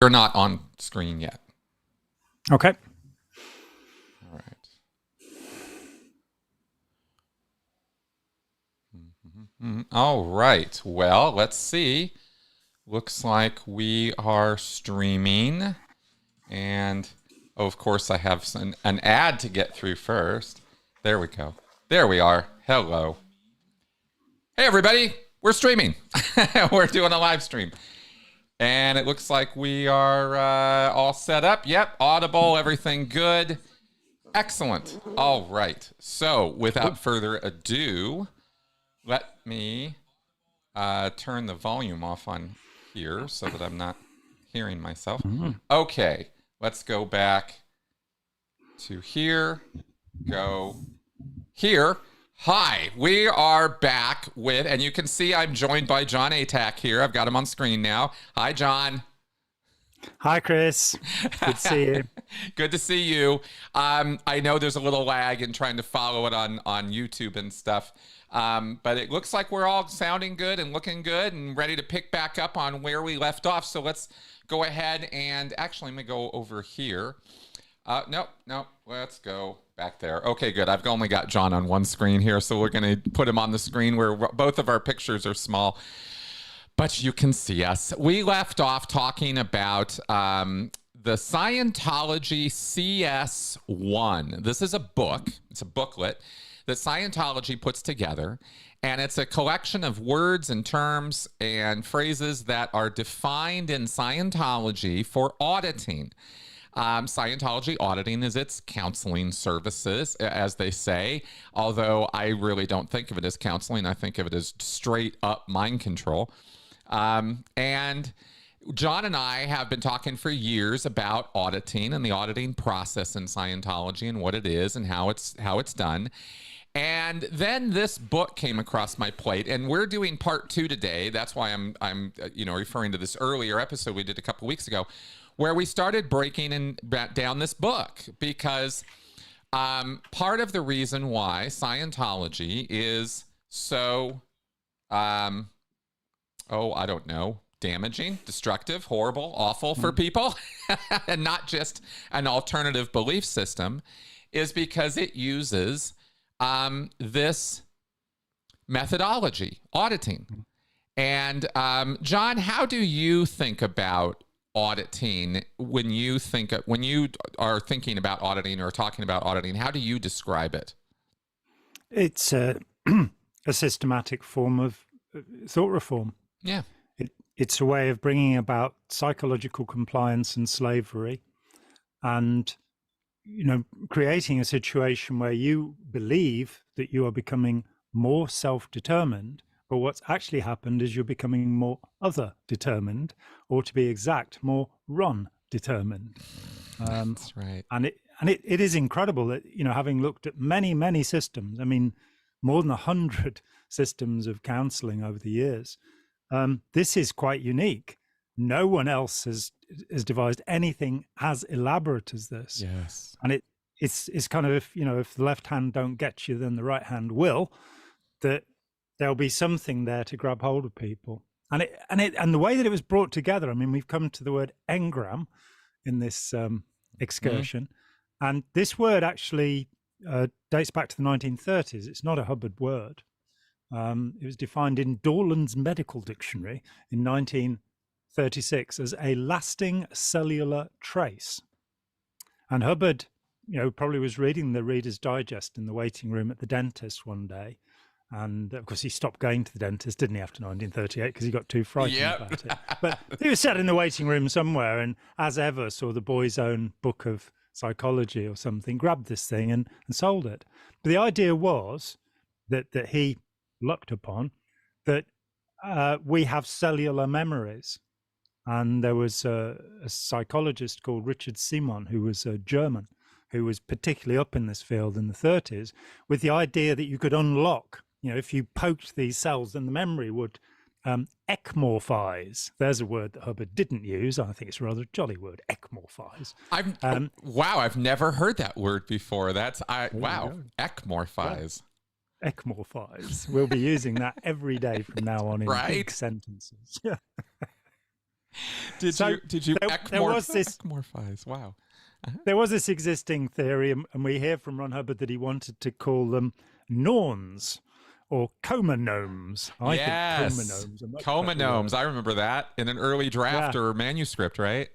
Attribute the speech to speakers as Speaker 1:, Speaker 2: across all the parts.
Speaker 1: You're not on screen yet.
Speaker 2: Okay.
Speaker 1: All right. All right. Well, let's see. Looks like we are streaming. And, oh, of course, I have an ad to get through first. There we go. There we are. Hello. Hey, everybody. We're streaming. We're doing a live stream. And it looks like we are all set up. Yep, audible, everything good. Excellent. All right. So without further ado, let me turn the volume off on here so that I'm not hearing myself. Okay, let's go back to here. Go here. Hi, we are back with, and you can see I'm joined by Jon Atack here. I've got him on screen now. Hi, Jon.
Speaker 2: Hi, Chris. Good to see you.
Speaker 1: Good to see you. I know there's a little lag in trying to follow it on YouTube and stuff, but it looks like we're all sounding good and looking good and ready to pick back up on where we left off. So let's go ahead and actually, let me go over here. Nope, let's go back there. Okay, good. I've only got Jon on one screen here, so we're going to put him on the screen where both of our pictures are small, but you can see us. We left off talking about the Scientology CS1. This is a book. It's a booklet that Scientology puts together, and it's a collection of words and terms and phrases that are defined in Scientology for auditing. Scientology auditing is its counseling services, as they say, although I really don't think of it as counseling. I think of it as straight up mind control. And Jon and I have been talking for years about auditing and the auditing process in Scientology and what it is and how it's done. And then this book came across my plate, and we're doing part 2 today. That's why I'm referring to this earlier episode we did a couple weeks ago, where we started breaking down this book, because part of the reason why Scientology is so, I don't know, damaging, destructive, horrible, awful for people, and not just an alternative belief system, is because it uses this methodology, auditing. And Jon, how do you think about auditing when you are thinking about auditing or talking about auditing? How do you describe it?
Speaker 2: It's a systematic form of thought reform.
Speaker 1: Yeah.
Speaker 2: It's a way of bringing about psychological compliance and slavery, and creating a situation where you believe that you are becoming more self-determined, but what's actually happened is you're becoming more other-determined, or to be exact, more Ron-determined.
Speaker 1: That's right.
Speaker 2: And it is incredible that, having looked at many systems, I mean, more than 100 systems of counseling over the years, this is quite unique. No one else has devised anything as elaborate as this.
Speaker 1: Yes.
Speaker 2: And it's kind of, if the left hand don't get you, then the right hand will, that there'll be something there to grab hold of people. And the way that it was brought together, I mean, we've come to the word engram in this excursion. And this word actually dates back to the 1930s. It's not a Hubbard word. It was defined in Dorland's Medical Dictionary in 1936 as a lasting cellular trace. And Hubbard, probably was reading the Reader's Digest in the waiting room at the dentist one day. And of course, he stopped going to the dentist, didn't he, after 1938, because he got too frightened about it. But he was sat in the waiting room somewhere, and as ever, saw the Boy's Own Book of Psychology or something, grabbed this thing and sold it. But the idea was that he looked upon that we have cellular memories. And there was a psychologist called Richard Simon, who was a German, who was particularly up in this field in the 30s, with the idea that you could unlock, if you poked these cells, then the memory would ekmorphize. There's a word that Hubbard didn't use. I think it's a rather jolly word, ekmorphize.
Speaker 1: I've never heard that word before. Ekmorphize.
Speaker 2: Ekmorphize. We'll be using that every day from now on in big sentences.
Speaker 1: Did you
Speaker 2: there was this
Speaker 1: ecmorphize? Wow.
Speaker 2: There was this existing theory, and we hear from Ron Hubbard that he wanted to call them norns or coma gnomes. I think coma gnomes.
Speaker 1: Coma gnomes. I remember that in an early draft or manuscript, right?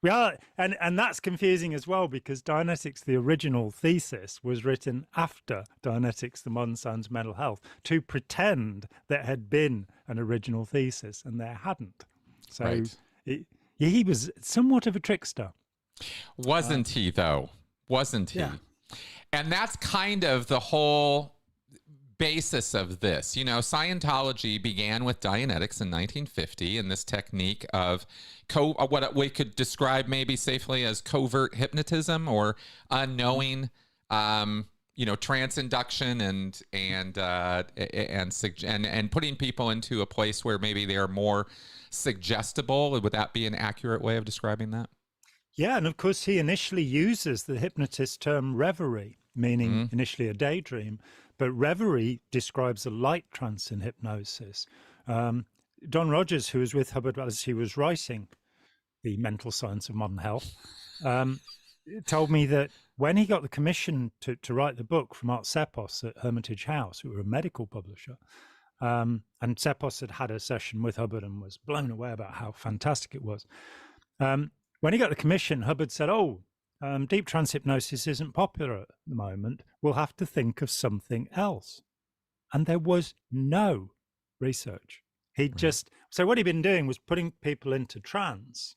Speaker 2: Yeah, and that's confusing as well, because Dianetics, the original thesis, was written after Dianetics, the Modern Science of Mental Health, to pretend there had been an original thesis, and there hadn't. So he was somewhat of a trickster.
Speaker 1: Wasn't he, though? Wasn't he?
Speaker 2: Yeah.
Speaker 1: And that's kind of the whole basis of this. You know, Scientology began with Dianetics in 1950, and this technique of what we could describe maybe safely as covert hypnotism or unknowing, trance induction and putting people into a place where maybe they are more suggestible. Would that be an accurate way of describing that?
Speaker 2: Yeah, and of course he initially uses the hypnotist term reverie, meaning initially a daydream, but reverie describes a light trance in hypnosis. Don Rogers, who was with Hubbard as he was writing The Mental Science of Modern Health, told me that when he got the commission to write the book from Art Sepos at Hermitage House, who were a medical publisher, and Sepos had a session with Hubbard and was blown away about how fantastic it was. When he got the commission, Hubbard said, deep trance hypnosis isn't popular at the moment. We'll have to think of something else. And there was no research. So what he'd been doing was putting people into trance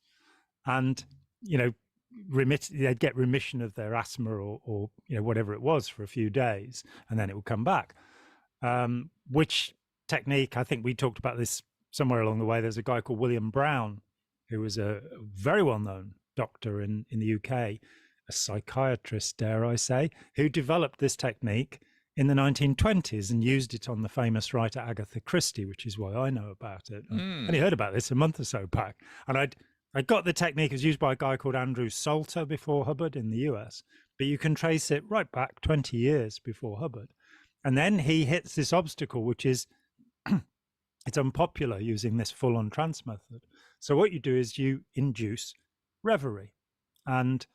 Speaker 2: and, they'd get remission of their asthma or whatever it was for a few days, and then it would come back. Which technique, I think we talked about this somewhere along the way. There's a guy called William Brown, who was a very well-known doctor in the UK, a psychiatrist, dare I say, who developed this technique in the 1920s and used it on the famous writer Agatha Christie, which is why I know about it. I only heard about this a month or so back. And I got the technique. It was used by a guy called Andrew Salter before Hubbard in the US, but you can trace it right back 20 years before Hubbard. And then he hits this obstacle, which is it's unpopular using this full-on trance method. So what you do is you induce reverie. And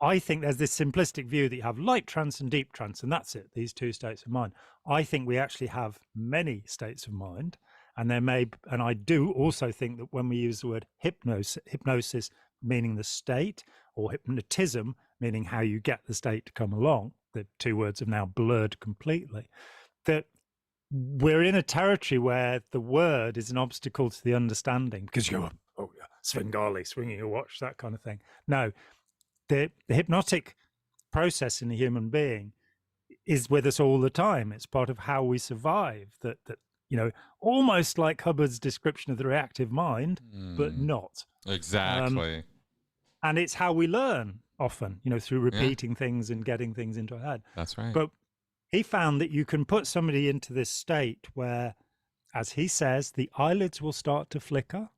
Speaker 2: I think there's this simplistic view that you have light trance and deep trance, and that's it, these two states of mind. I think we actually have many states of mind, and I do also think that when we use the word hypnosis meaning the state, or hypnotism meaning how you get the state to come along, the two words have now blurred completely, that we're in a territory where the word is an obstacle to the understanding, because you're Svengali, swinging a watch, that kind of thing. No, the hypnotic process in a human being is with us all the time. It's part of how we survive, that almost like Hubbard's description of the reactive mind, but not.
Speaker 1: Exactly.
Speaker 2: And it's how we learn often, through repeating things and getting things into our head.
Speaker 1: That's right.
Speaker 2: But he found that you can put somebody into this state where, as he says, the eyelids will start to flicker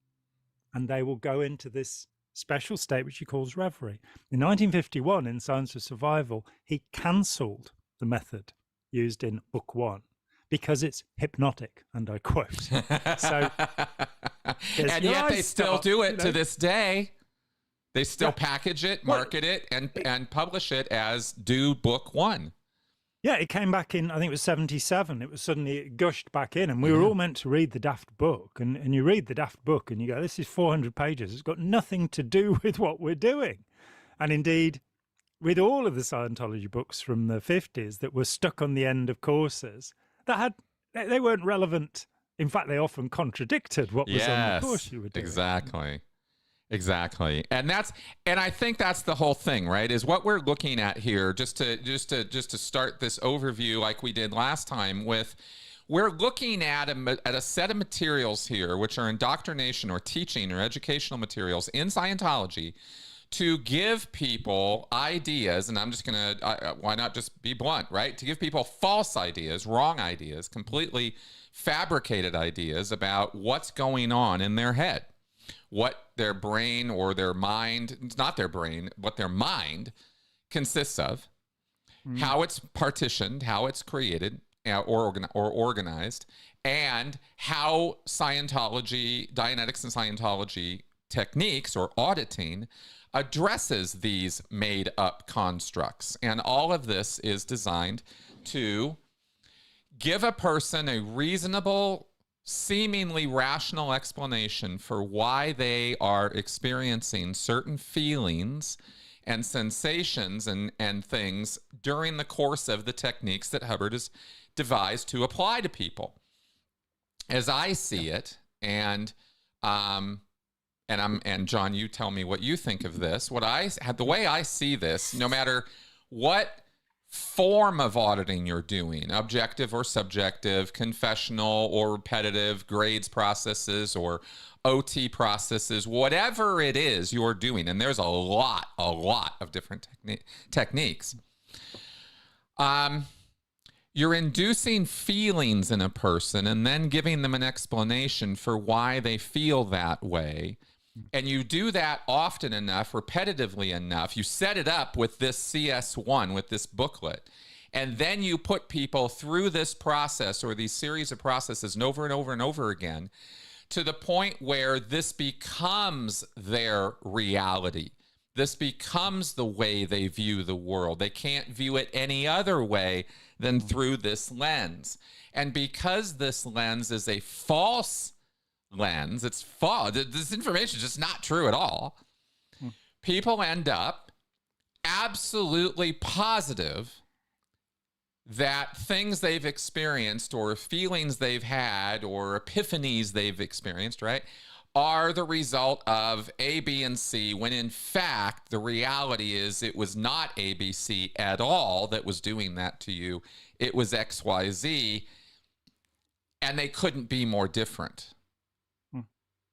Speaker 2: and they will go into this special state, which he calls reverie. In 1951, in Science of Survival, he cancelled the method used in Book 1 because it's hypnotic, and I quote. So,
Speaker 1: and yet they still do it to this day. They still package it, market it, and publish it as do Book 1.
Speaker 2: Yeah, it came back in, I think it was 77. It gushed back in, and we were all meant to read the daft book. And you read the daft book and you go, this is 400 pages. It's got nothing to do with what we're doing. And indeed, with all of the Scientology books from the 50s that were stuck on the end of courses, they weren't relevant. In fact, they often contradicted what was on the course you were doing.
Speaker 1: Exactly. And I think that's the whole thing, right? Is what we're looking at here, just to start this overview like we did last time with, we're looking at a set of materials here, which are indoctrination or teaching or educational materials in Scientology to give people ideas. And I'm just going to, why not just be blunt, right? To give people false ideas, wrong ideas, completely fabricated ideas about what's going on in their head. What their brain or their mind, not their brain, what their mind consists of, how it's partitioned, how it's created or organized, and how Dianetics and Scientology techniques or auditing addresses these made up constructs. And all of this is designed to give a person a reasonable, seemingly rational explanation for why they are experiencing certain feelings and sensations and things during the course of the techniques that Hubbard has devised to apply to people. As I see it, and John, you tell me what you think of this. The way I see this, no matter what form of auditing you're doing, objective or subjective, confessional or repetitive, grades processes or OT processes, whatever it is you're doing, and there's a lot of different techniques. You're inducing feelings in a person and then giving them an explanation for why they feel that way. And you do that often enough, repetitively enough. You set it up with this CS1, with this booklet, and then you put people through this process or these series of processes and over and over and over again to the point where this becomes their reality. This becomes the way they view the world. They can't view it any other way than through this lens. And because this lens is a false lens, it's false. This information is just not true at all. People end up absolutely positive that things they've experienced or feelings they've had or epiphanies they've experienced, right, are the result of A, B, and C, when in fact the reality is it was not A, B, C at all that was doing that to you. It was X, Y, Z, and they couldn't be more different.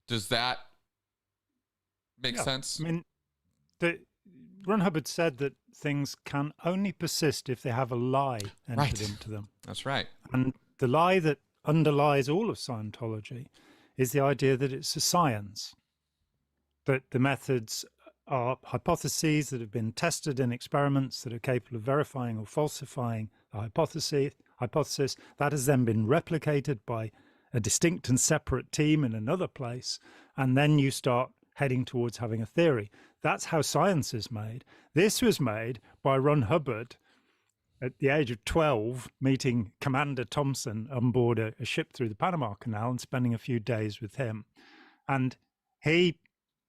Speaker 1: Does that make sense?
Speaker 2: I mean, Ron Hubbard said that things can only persist if they have a lie entered into them.
Speaker 1: That's right.
Speaker 2: And the lie that underlies all of Scientology is the idea that it's a science, that the methods are hypotheses that have been tested in experiments that are capable of verifying or falsifying the hypothesis that has then been replicated by a distinct and separate team in another place, and then you start heading towards having a theory. That's how science is made. This was made by Ron Hubbard at the age of 12, meeting Commander Thompson on board a ship through the Panama Canal and spending a few days with him. And he,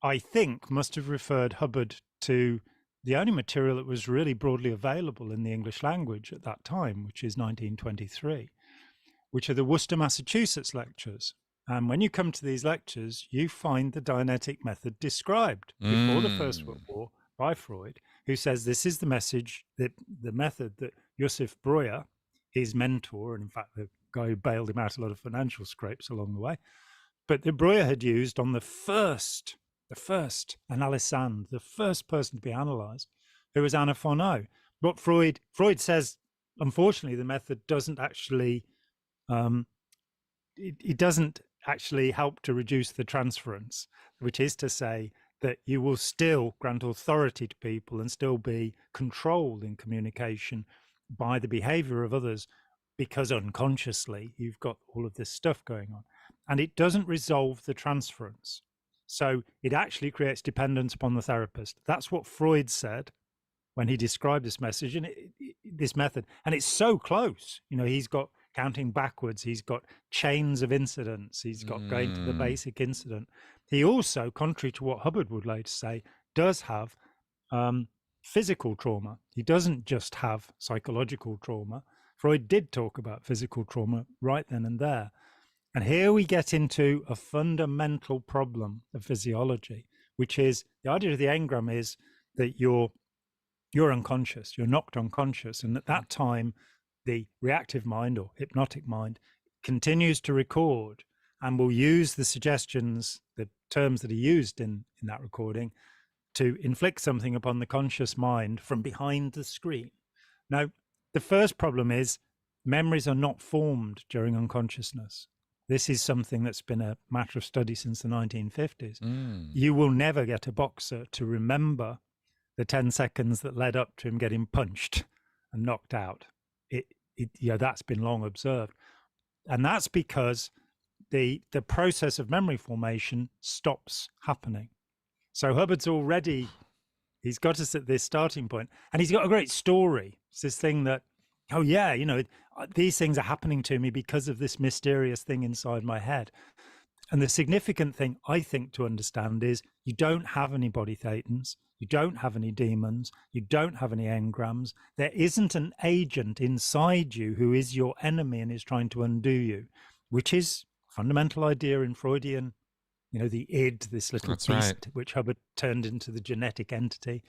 Speaker 2: I think, must have referred Hubbard to the only material that was really broadly available in the English language at that time, which is 1923, which are the Worcester, Massachusetts lectures. And when you come to these lectures, you find the Dianetic method described before the First World War by Freud, who says this is the message, that the method that Josef Breuer, his mentor, and in fact the guy who bailed him out a lot of financial scrapes along the way, but that Breuer had used on the first analysand, the first person to be analysed, who was Anna von O. But Freud says, unfortunately, the method doesn't actually, it doesn't actually help to reduce the transference, which is to say that you will still grant authority to people and still be controlled in communication by the behavior of others, because unconsciously you've got all of this stuff going on. And it doesn't resolve the transference. So it actually creates dependence upon the therapist. That's what Freud said when he described this message and this method. And it's so close. You know, he's got counting backwards, he's got chains of incidents, he's got going to the basic incident. He also, contrary to what Hubbard would later say, does have physical trauma. He doesn't just have psychological trauma. Freud did talk about physical trauma right then and there. And here we get into a fundamental problem of physiology, which is the idea of the engram is that you're unconscious, you're knocked unconscious. And at that time, the reactive mind or hypnotic mind continues to record and will use the suggestions, the terms that are used in that recording, to inflict something upon the conscious mind from behind the screen. Now, the first problem is memories are not formed during unconsciousness. This is something that's been a matter of study since the 1950s. You will never get a boxer to remember the 10 seconds that led up to him getting punched and knocked out. That's been long observed. And that's because the process of memory formation stops happening. So Hubbard's already, he's got us at this starting point, and he's got a great story. It's this thing that, oh yeah, you know, these things are happening to me because of this mysterious thing inside my head. And the significant thing I think to understand is you don't have any body thetans, you don't have any demons, you don't have any engrams. There isn't an agent inside you who is your enemy and is trying to undo you, which is a fundamental idea in Freudian, you know, the id, this little
Speaker 1: That's
Speaker 2: beast,
Speaker 1: right.
Speaker 2: which Hubbard turned into the genetic entity,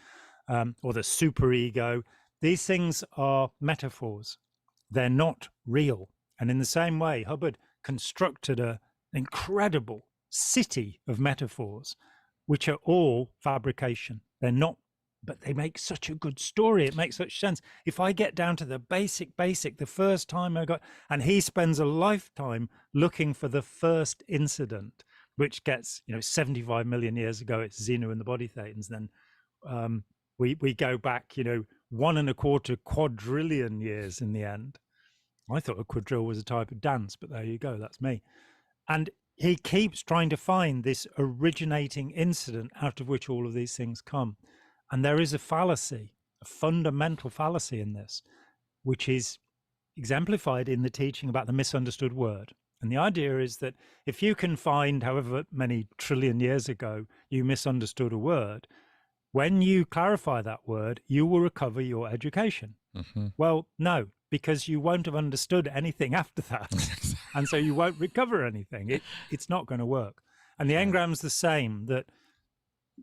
Speaker 2: or the superego. These things are metaphors. They're not real. And in the same way, Hubbard constructed an incredible city of metaphors, which are all fabrication. They're not, but they make such a good story. It makes such sense. If I get down to the basic, the first time I got, and he spends a lifetime looking for the first incident, which gets, you know, 75 million years ago, it's Xenu and the body thetans. Then we go back, you know, 1.25 quadrillion years in the end. I thought a quadrille was a type of dance, but there you go, that's me. And he keeps trying to find this originating incident out of which all of these things come. And there is a fallacy, a fundamental fallacy in this, which is exemplified in the teaching about the misunderstood word. And the idea is that if you can find however many trillion years ago you misunderstood a word, when you clarify that word, you will recover your education.
Speaker 1: Mm-hmm.
Speaker 2: Well, no, because you won't have understood anything after that. And so you won't recover anything. It's not going to work. And the engram's the same, that,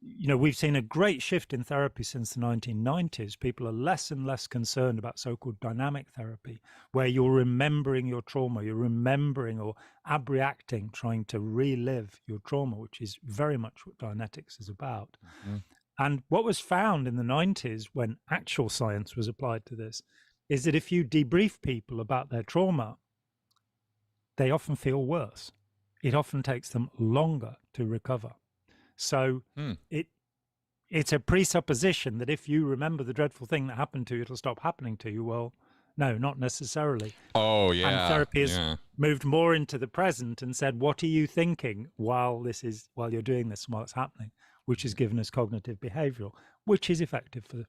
Speaker 2: you know, we've seen a great shift in therapy since the 1990s. People are less and less concerned about so-called dynamic therapy, where you're remembering your trauma, you're remembering or abreacting, trying to relive your trauma, which is very much what Dianetics is about. Mm-hmm. And what was found in the 90s, when actual science was applied to this, is that if you debrief people about their trauma, they often feel worse. It often takes them longer to recover. So it's a presupposition that if you remember the dreadful thing that happened to you, it'll stop happening to you. Well, no, not necessarily.
Speaker 1: Oh, yeah.
Speaker 2: And therapy has moved more into the present and said, what are you thinking while you're doing this, while it's happening, which has given us cognitive behavioral, which is effective for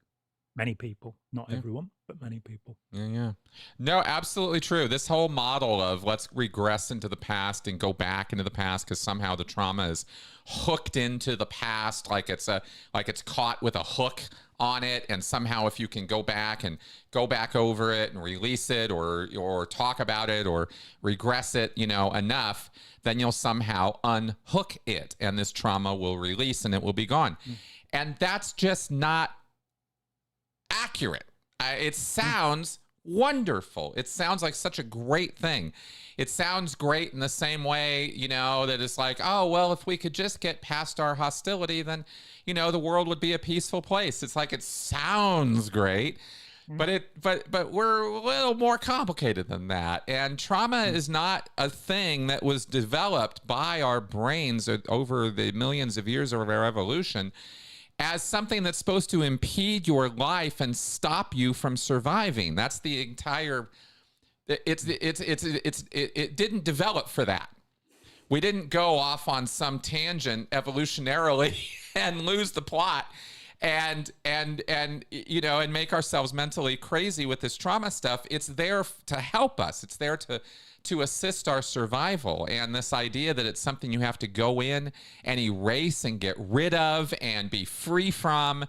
Speaker 2: many people, not everyone, but many people.
Speaker 1: Yeah. No, absolutely true. This whole model of let's regress into the past and go back into the past because somehow the trauma is hooked into the past, like it's caught with a hook on it, and somehow if you can go back over it and release it or talk about it or regress it, you know, enough, then you'll somehow unhook it and this trauma will release and it will be gone. And that's just not accurate. It sounds wonderful. It sounds like such a great thing. It sounds great in the same way, you know, that it's like, oh, well, if we could just get past our hostility, then, you know, the world would be a peaceful place. It's like, it sounds great, but we're a little more complicated than that. And trauma is not a thing that was developed by our brains over the millions of years of our evolution as something that's supposed to impede your life and stop you from surviving. That's the entire. It didn't develop for that. We didn't go off on some tangent evolutionarily and lose the plot and you know, and make ourselves mentally crazy with this trauma stuff. It's there to help us. It's there to assist our survival. And this idea that it's something you have to go in and erase and get rid of and be free from,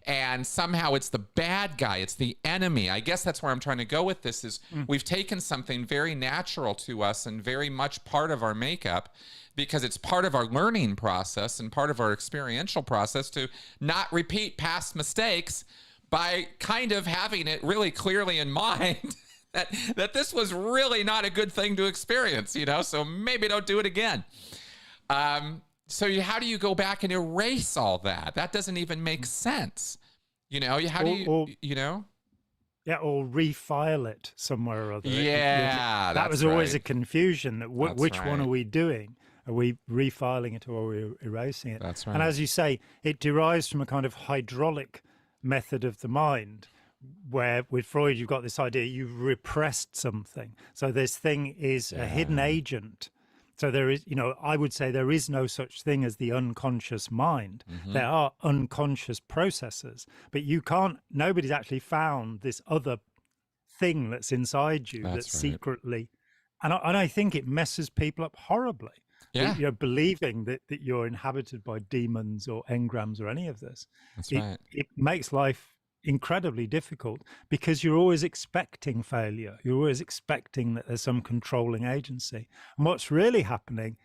Speaker 1: and somehow it's the bad guy, it's the enemy. I guess that's where I'm trying to go with this is we've taken something very natural to us and very much part of our makeup, because it's part of our learning process and part of our experiential process to not repeat past mistakes by kind of having it really clearly in mind that this was really not a good thing to experience, you know, so maybe don't do it again. So how do you go back and erase all that? That doesn't even make sense. You know, how do you, you know?
Speaker 2: Yeah, or refile it somewhere or other.
Speaker 1: Yeah,
Speaker 2: that was always a confusion. That which one are we doing? Are we refiling it or are we erasing it?
Speaker 1: That's right.
Speaker 2: And as you say, it derives from a kind of hydraulic method of the mind, where with Freud, you've got this idea you've repressed something. So this thing is a hidden agent So there is, I would say there is no such thing as the unconscious mind. There are unconscious processes, but nobody's actually found this other thing that's inside you that's secretly, and I think it messes people up horribly.
Speaker 1: Yeah.
Speaker 2: Believing that you're inhabited by demons or engrams or any of this. It makes life incredibly difficult because you're always expecting failure. You're always expecting that there's some controlling agency. And what's really happening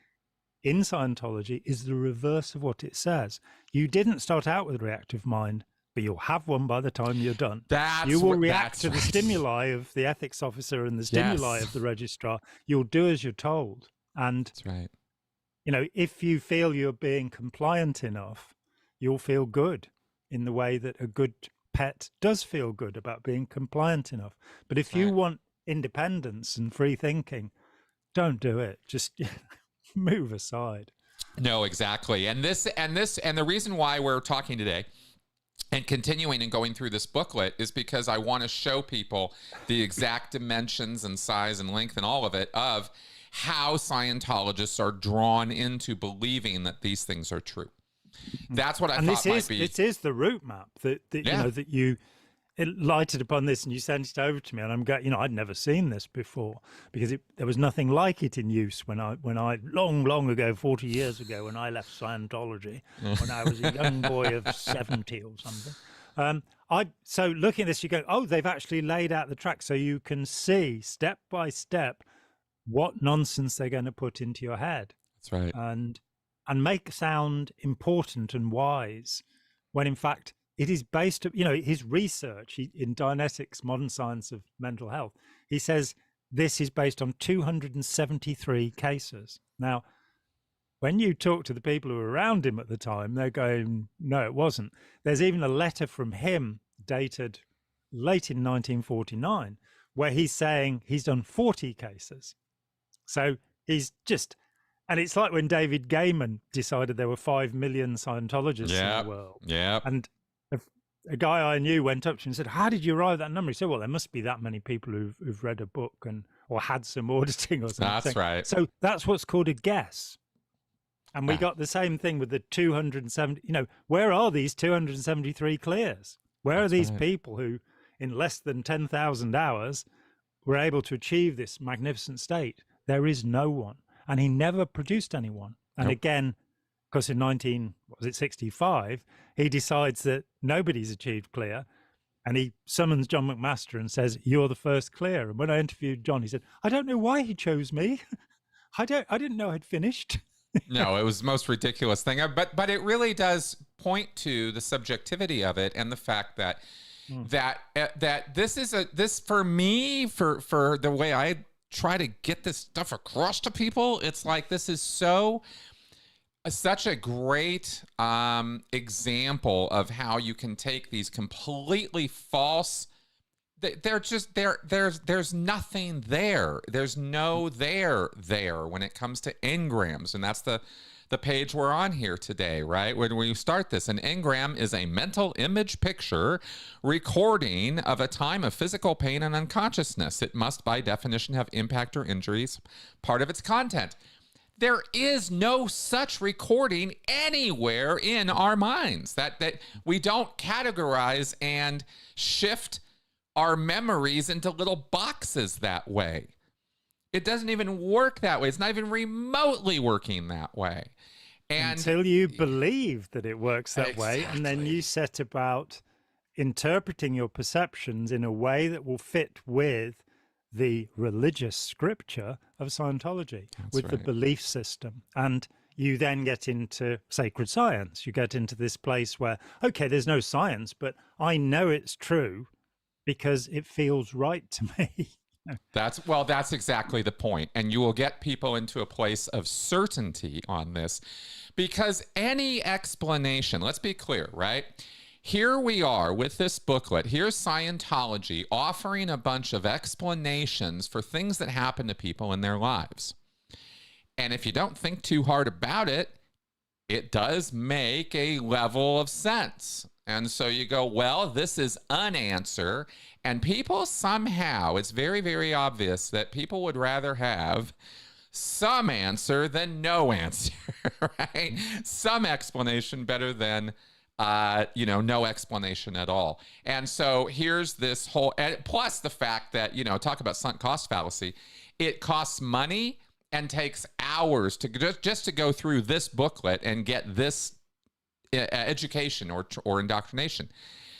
Speaker 2: in Scientology is the reverse of what it says. You didn't start out with a reactive mind, but you'll have one by the time you're done. You will react to the stimuli of the ethics officer and the stimuli of the registrar. You'll do as you're told. And
Speaker 1: that's right.
Speaker 2: If you feel you're being compliant enough, you'll feel good in the way that a good pet does feel good about being compliant enough. But if you want independence and free thinking, don't do it. Just move aside.
Speaker 1: No, exactly. And the reason why we're talking today and continuing and going through this booklet is because I want to show people the exact dimensions and size and length and all of it of how Scientologists are drawn into believing that these things are true. That's what I thought might be.
Speaker 2: This is the route map that that you lighted upon this and you sent it over to me, and I'm going, I'd never seen this before because there was nothing like it in use when I long ago, 40 years ago, when I left Scientology, when I was a young boy of 70 or something. So looking at this, you go, oh, they've actually laid out the track so you can see step by step what nonsense they're going to put into your head.
Speaker 1: That's right.
Speaker 2: And make sound important and wise, when in fact it is based, his research in Dianetics, Modern Science of Mental Health, he says this is based on 273 cases. Now, when you talk to the people who were around him at the time, they're going, no, it wasn't. There's even a letter from him dated late in 1949, where he's saying he's done 40 cases. So he's just... And it's like when David Gaiman decided there were 5 million Scientologists in the world. Yeah. And a guy I knew went up to him and said, how did you arrive at that number? He said, well, there must be that many people who've read a book or had some auditing or something.
Speaker 1: That's right.
Speaker 2: So that's what's called a guess. And we got the same thing with the 270, where are these 273 clears? Where are these people who in less than 10,000 hours were able to achieve this magnificent state? There is no one. And he never produced anyone. And again, because in 1965, he decides that nobody's achieved clear. And he summons John McMaster and says, you're the first clear. And when I interviewed John, he said, I don't know why he chose me. I didn't know I'd finished.
Speaker 1: No, it was the most ridiculous thing. But it really does point to the subjectivity of it and the fact that that this for me, for the way I try to get this stuff across to people, it's like this is such a great example of how you can take these completely false, there's nothing there, there's no there when it comes to engrams. And that's the page we're on here today, right? When we start this, an engram is a mental image picture recording of a time of physical pain and unconsciousness. It must, by definition, have impact or injuries, part of its content. There is no such recording anywhere in our minds. That we don't categorize and shift our memories into little boxes that way. It doesn't even work that way. It's not even remotely working that way. And
Speaker 2: until you believe that it works that way, and then you set about interpreting your perceptions in a way that will fit with the religious scripture of Scientology, with the belief system. And you then get into sacred science. You get into this place where, okay, there's no science, but I know it's true because it feels right to me.
Speaker 1: That's exactly the point. And you will get people into a place of certainty on this, because any explanation, let's be clear, right? Here we are with this booklet. Here's Scientology offering a bunch of explanations for things that happen to people in their lives. And if you don't think too hard about it, it does make a level of sense. And so you go, well, this is an answer. And people somehow, it's very, very obvious that people would rather have some answer than no answer, right? Some explanation better than no explanation at all. And so here's this whole, plus the fact that, talk about sunk cost fallacy. It costs money and takes hours to just to go through this booklet and get this education or indoctrination.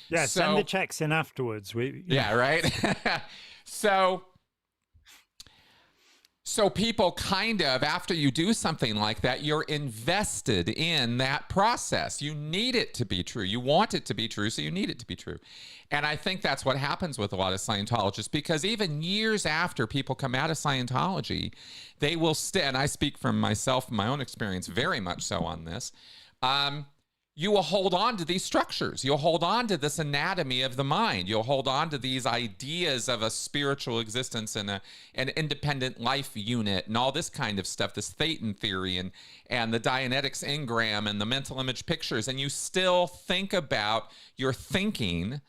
Speaker 2: Yeah, send the checks in afterwards.
Speaker 1: Yeah, right. So people kind of, after you do something like that, you're invested in that process. You need it to be true. You want it to be true, so you need it to be true. And I think that's what happens with a lot of Scientologists, because even years after people come out of Scientology, they will and I speak from myself, my own experience, very much so on this, you will hold on to these structures. You'll hold on to this anatomy of the mind. You'll hold on to these ideas of a spiritual existence and an independent life unit and all this kind of stuff, this Thetan theory and the Dianetics engram and the mental image pictures. And you still think about your thinking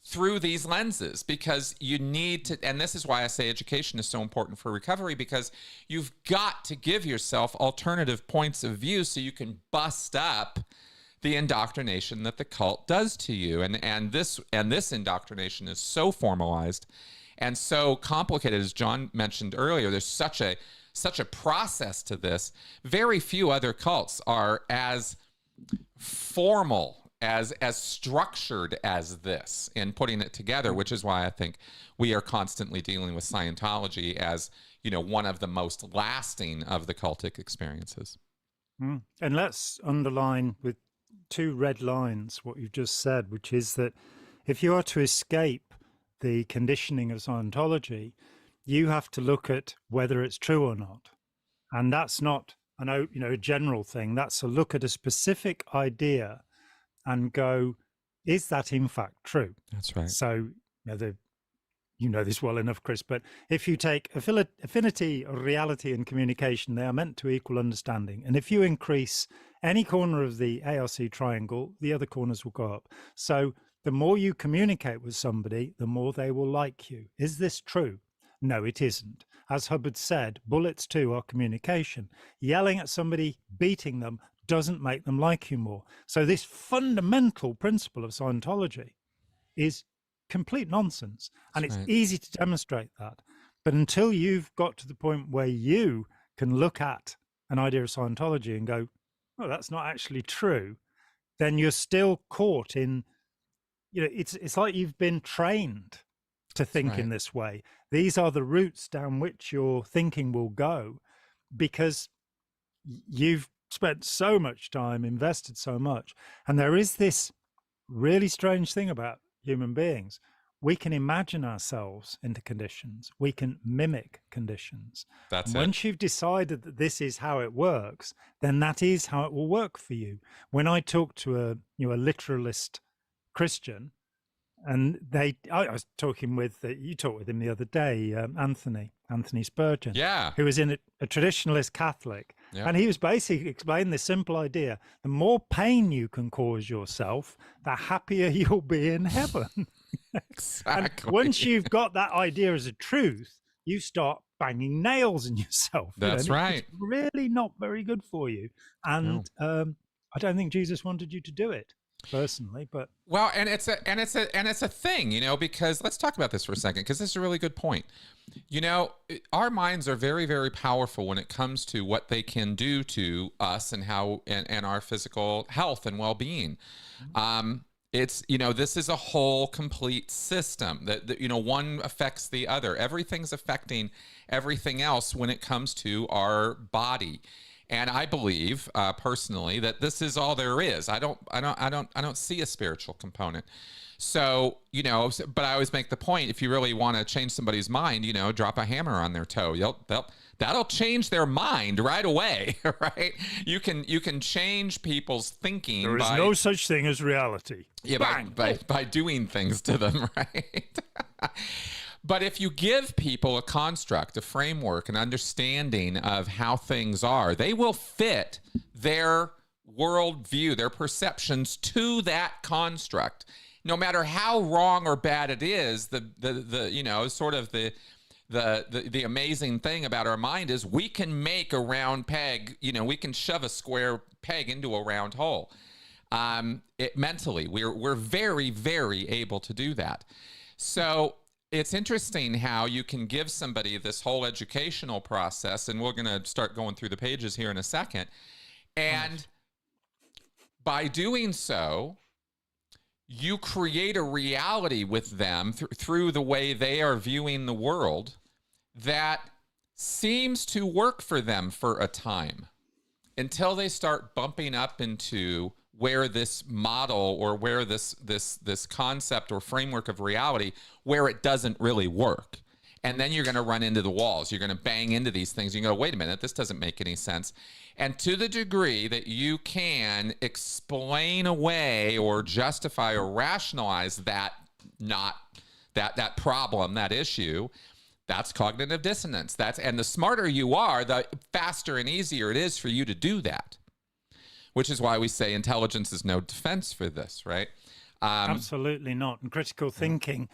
Speaker 1: through these lenses, because you need to, and this is why I say education is so important for recovery, because you've got to give yourself alternative points of view so you can bust up the indoctrination that the cult does to you. And this indoctrination is so formalized and so complicated, as Jon mentioned earlier. There's such a process to this. Very few other cults are as formal, as structured as this in putting it together, which is why I think we are constantly dealing with Scientology as, one of the most lasting of the cultic experiences.
Speaker 2: And let's underline with 2 red lines what you've just said, which is that if you are to escape the conditioning of Scientology, you have to look at whether it's true or not. And that's not a general thing. That's a look at a specific idea and go, is that in fact true?
Speaker 1: That's right.
Speaker 2: So you know this well enough, Chris, but if you take affinity, reality, and communication, they are meant to equal understanding. And if you increase any corner of the ARC triangle, the other corners will go up. So the more you communicate with somebody, the more they will like you. Is this true? No, it isn't. As Hubbard said, bullets too are communication. Yelling at somebody, beating them, doesn't make them like you more. So this fundamental principle of Scientology is complete nonsense. And it's easy to demonstrate that. But until you've got to the point where you can look at an idea of Scientology and go, oh, that's not actually true, then you're still caught in, it's like you've been trained to think in this way. These are the routes down which your thinking will go, because you've spent so much time, invested so much. And there is this really strange thing about human beings. We can imagine ourselves into conditions. We can mimic conditions. Once you've decided that this is how it works, then that is how it will work for you. When I talk to a literalist Christian, and I was talking with, you talked with him the other day, Anthony Spurgeon, who was in a traditionalist Catholic. Yeah. And he was basically explaining this simple idea: the more pain you can cause yourself, the happier you'll be in heaven.
Speaker 1: Exactly.
Speaker 2: And once you've got that idea as a truth, you start banging nails in yourself.
Speaker 1: That's right.
Speaker 2: It's really not very good for you. And I don't think Jesus wanted you to do it, personally, but
Speaker 1: and it's a thing, because let's talk about this for a second, because this is a really good point. Our minds are very, very powerful when it comes to what they can do to us and how and our physical health and well-being. It's, this is a whole complete system that one affects the other. Everything's affecting everything else when it comes to our body. And I believe personally that this is all there is. I don't see a spiritual component. So, but I always make the point, if you really want to change somebody's mind, drop a hammer on their toe. That'll change their mind right away, right? You can change people's thinking.
Speaker 2: There is no such thing as reality.
Speaker 1: Yeah, by doing things to them, right? But if you give people a construct, a framework, an understanding of how things are, they will fit their worldview, their perceptions to that construct. No matter how wrong or bad it is, the the amazing thing about our mind is we can make a round peg, we can shove a square peg into a round hole. Mentally, we're very, very able to do that. So it's interesting how you can give somebody this whole educational process, and we're going to start going through the pages here in a second. And by doing so, you create a reality with them through the way they are viewing the world that seems to work for them for a time, until they start bumping up into where this model or where this concept or framework of reality, where it doesn't really work. And then you're going to run into the walls. You're going to bang into these things. You go, wait a minute, this doesn't make any sense. And to the degree that you can explain away or justify or rationalize that problem, that issue, that's cognitive dissonance. And the smarter you are, the faster and easier it is for you to do that. Which is why we say intelligence is no defense for this, right?
Speaker 2: Absolutely not. And critical thinking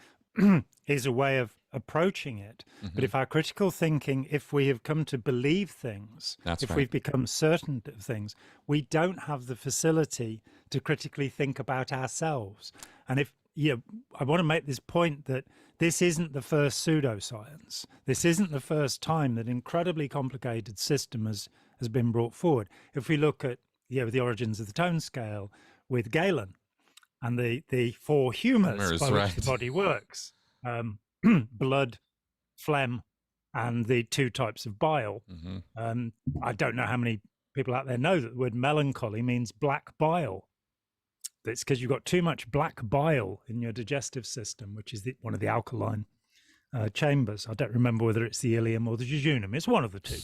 Speaker 2: is a way of approaching it. But if our critical thinking, if we have come to believe things, we've become certain of things, we don't have the facility to critically think about ourselves. And I want to make this point that this isn't the first pseudoscience. This isn't the first time that incredibly complicated system has been brought forward. If we look at the origins of the tone scale with Galen and the four humors by which the body works, blood, phlegm, and the two types of bile. I don't know how many people out there know that the word melancholy means black bile. It's because you've got too much black bile in your digestive system, which is one of the alkaline chambers. I don't remember whether it's the ileum or the jejunum. It's one of the two.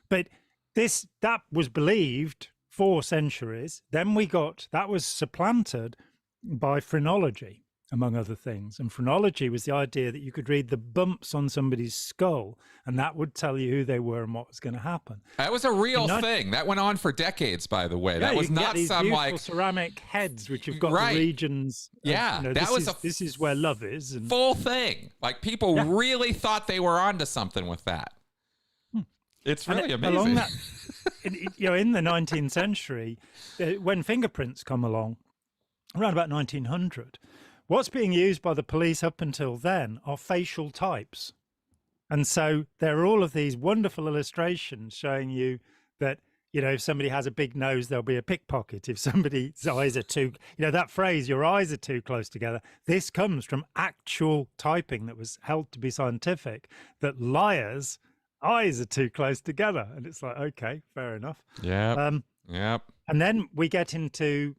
Speaker 2: But that was believed 4 centuries. Then that was supplanted by phrenology, among other things. And phrenology was the idea that you could read the bumps on somebody's skull, and that would tell you who they were and what was going to happen. That was
Speaker 1: a real thing. That went on for decades, by the way. Yeah, that was not some like
Speaker 2: ceramic heads, which have got the regions. This is where love is. And
Speaker 1: full thing. Like people really thought they were onto something with that. It's really amazing.
Speaker 2: Along that, in the 19th century, when fingerprints come along, around about 1900, what's being used by the police up until then are facial types. And so there are all of these wonderful illustrations showing you that, if somebody has a big nose, there'll be a pickpocket. If somebody's eyes are too, that phrase, your eyes are too close together, this comes from actual typing that was held to be scientific, that liars' eyes are too close together. And it's like, okay, fair enough.
Speaker 1: Yeah.
Speaker 2: And then we get into,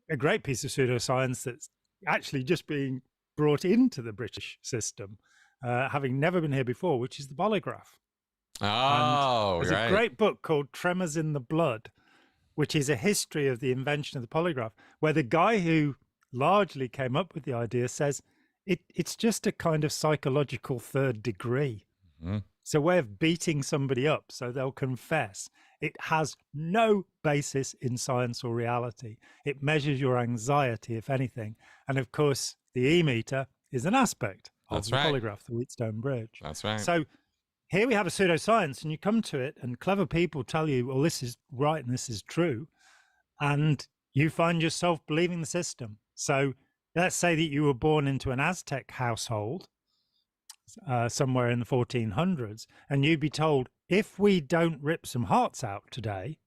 Speaker 2: a great piece of pseudoscience that's actually just being brought into the British system, having never been here before, which is the polygraph. There's a great book called Tremors in the Blood, which is a history of the invention of the polygraph, where the guy who largely came up with the idea says it's just a kind of psychological third degree. It's a way of beating somebody up so they'll confess. It has no basis in science or reality. It measures your anxiety, if anything. And of course, the E-meter is an aspect of the polygraph, the Wheatstone Bridge.
Speaker 1: That's right.
Speaker 2: So here we have a pseudoscience, and you come to it, and clever people tell you, well, this is right and this is true. And you find yourself believing the system. So let's say that you were born into an Aztec household, somewhere in the 1400s, and you'd be told, if we don't rip some hearts out today,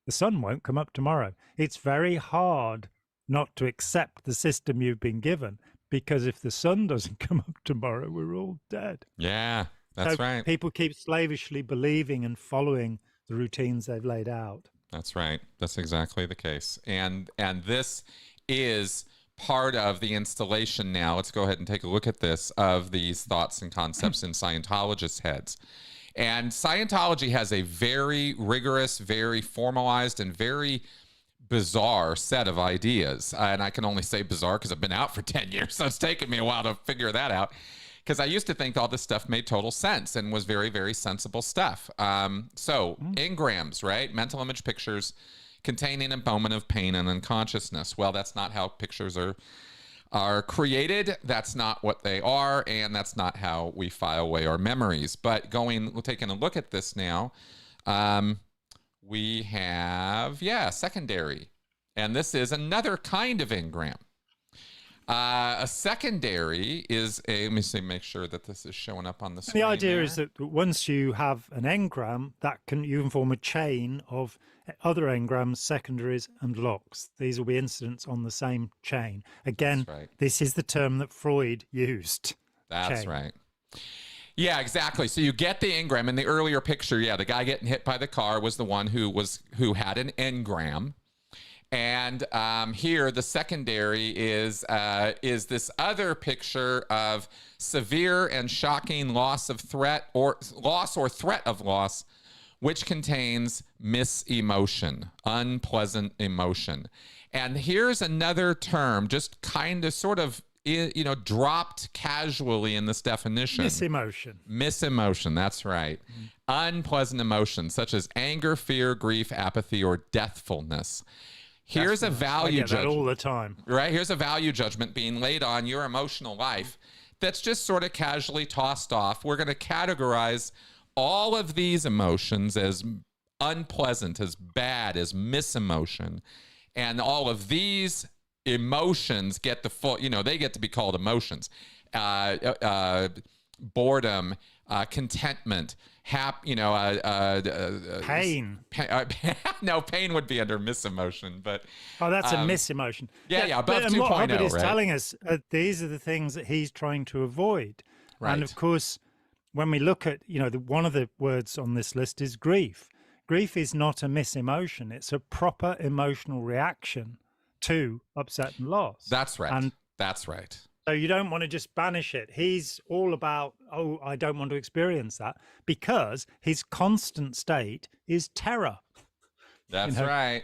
Speaker 2: the sun won't come up tomorrow. It's very hard not to accept the system you've been given, because if the sun doesn't come up tomorrow, we're all dead.
Speaker 1: Yeah, that's right.
Speaker 2: People keep slavishly believing and following the routines they've laid out.
Speaker 1: That's right. That's exactly the case. And this is part of the installation now. Let's go ahead and take a look at this, of these thoughts and concepts in Scientologists' heads. And Scientology has a very rigorous, very formalized, and very bizarre set of ideas. And I can only say bizarre because I've been out for 10 years, so it's taken me a while to figure that out. Because I used to think all this stuff made total sense and was very, very sensible stuff. Engrams, right? Mental image pictures containing a moment of pain and unconsciousness. Well, that's not how pictures are are created. That's not what they are, and that's not how we file away our memories. But taking a look at this now, we have, secondary. And this is another kind of engram. A secondary is let me see, make sure that this is showing up on the screen.
Speaker 2: The idea is that once you have an engram, you can form a chain of other engrams, secondaries, and locks. These will be incidents on the same chain. Again, right. This is the term that Freud used.
Speaker 1: That's
Speaker 2: chain.
Speaker 1: Right. Yeah, exactly. So you get the engram in the earlier picture. Yeah, the guy getting hit by the car was the one who had an engram. And here, the secondary is this other picture of severe and shocking loss or threat of loss, which contains misemotion, unpleasant emotion. And here's another term, just kind of sort of, dropped casually in this definition. Misemotion, that's right. Unpleasant emotions, such as anger, fear, grief, apathy, or deathfulness. Here's a value judgment
Speaker 2: all the time.
Speaker 1: Right? Here's a value judgment being laid on your emotional life that's just sort of casually tossed off. We're going to categorize all of these emotions as unpleasant, as bad, as misemotion. And all of these emotions get the full, they get to be called emotions. Boredom, contentment,
Speaker 2: pain.
Speaker 1: No, pain would be under misemotion, but
Speaker 2: that's a misemotion.
Speaker 1: Above 2.0.
Speaker 2: What Hubbard is
Speaker 1: right?
Speaker 2: telling us, these are the things that he's trying to avoid.
Speaker 1: Right.
Speaker 2: And of course, when we look at, one of the words on this list is grief. Grief is not a misemotion; it's a proper emotional reaction to upset and loss.
Speaker 1: That's right. That's right.
Speaker 2: So you don't want to just banish it. He's all about, I don't want to experience that, because his constant state is terror.
Speaker 1: That's right.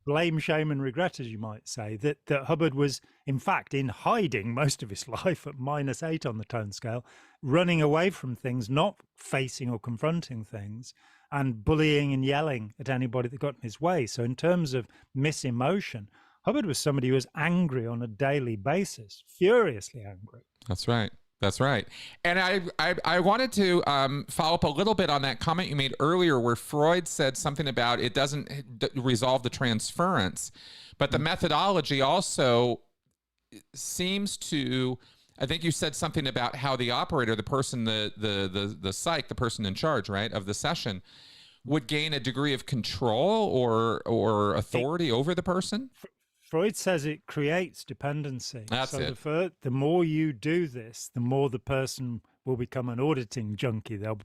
Speaker 2: Blame, shame, and regret, as you might say, that Hubbard was, in fact, in hiding most of his life at -8 on the tone scale, running away from things, not facing or confronting things, and bullying and yelling at anybody that got in his way. So in terms of misemotion, Hubbard was somebody who was angry on a daily basis, furiously angry.
Speaker 1: That's right. That's right. And I wanted to follow up a little bit on that comment you made earlier where Freud said something about it doesn't resolve the transference, but the methodology also seems to, I think you said something about how the operator, the person, the psych, the person in charge, right, of the session, would gain a degree of control or authority over the person.
Speaker 2: Freud says it creates dependency.
Speaker 1: That's it.
Speaker 2: The more you do this, the more the person will become an auditing junkie. They'll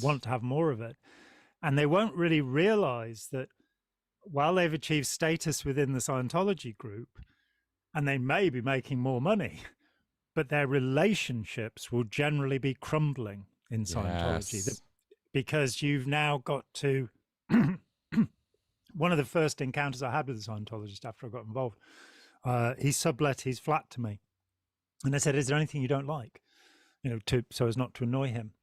Speaker 2: want to have more of it. And they won't really realize that while they've achieved status within the Scientology group, and they may be making more money, but their relationships will generally be crumbling in Scientology.
Speaker 1: Yes.
Speaker 2: Because you've now got to... One of the first encounters I had with the Scientologist after I got involved, he sublet his flat to me. And I said, is there anything you don't like? So as not to annoy him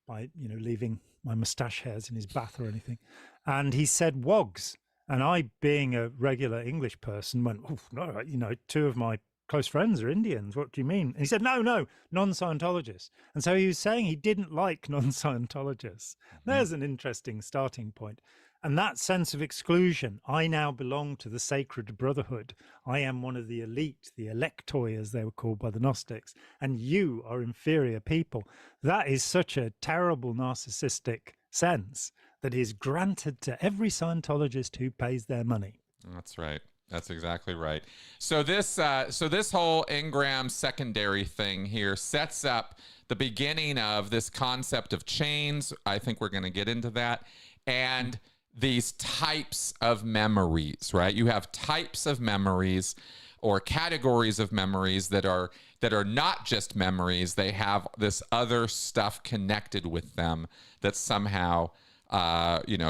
Speaker 2: by, leaving my mustache hairs in his bath or anything. And he said, wogs. And I, being a regular English person, went, oh, no, two of my close friends are Indians. What do you mean? And he said, no, non-Scientologists. And so he was saying he didn't like non-Scientologists. There's an interesting starting point. And that sense of exclusion, I now belong to the sacred brotherhood. I am one of the elite, the electoi, as they were called by the Gnostics, and you are inferior people. That is such a terrible narcissistic sense that is granted to every Scientologist who pays their money.
Speaker 1: That's right. That's exactly right. So this whole engram secondary thing here sets up the beginning of this concept of chains. I think we're going to get into that. And these types of memories, right? You have types of memories or categories of memories that are not just memories. They have this other stuff connected with them that's somehow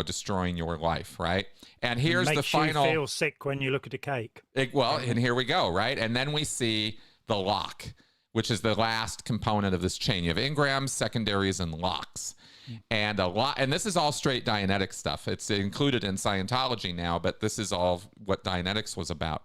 Speaker 1: destroying your life, right? And here's the final.
Speaker 2: You feel sick when you look at a cake.
Speaker 1: And here we go, right? And then we see the lock, which is the last component of this chain. You have engrams, secondaries, and locks. And this is all straight Dianetic stuff. It's included in Scientology now, but this is all what Dianetics was about.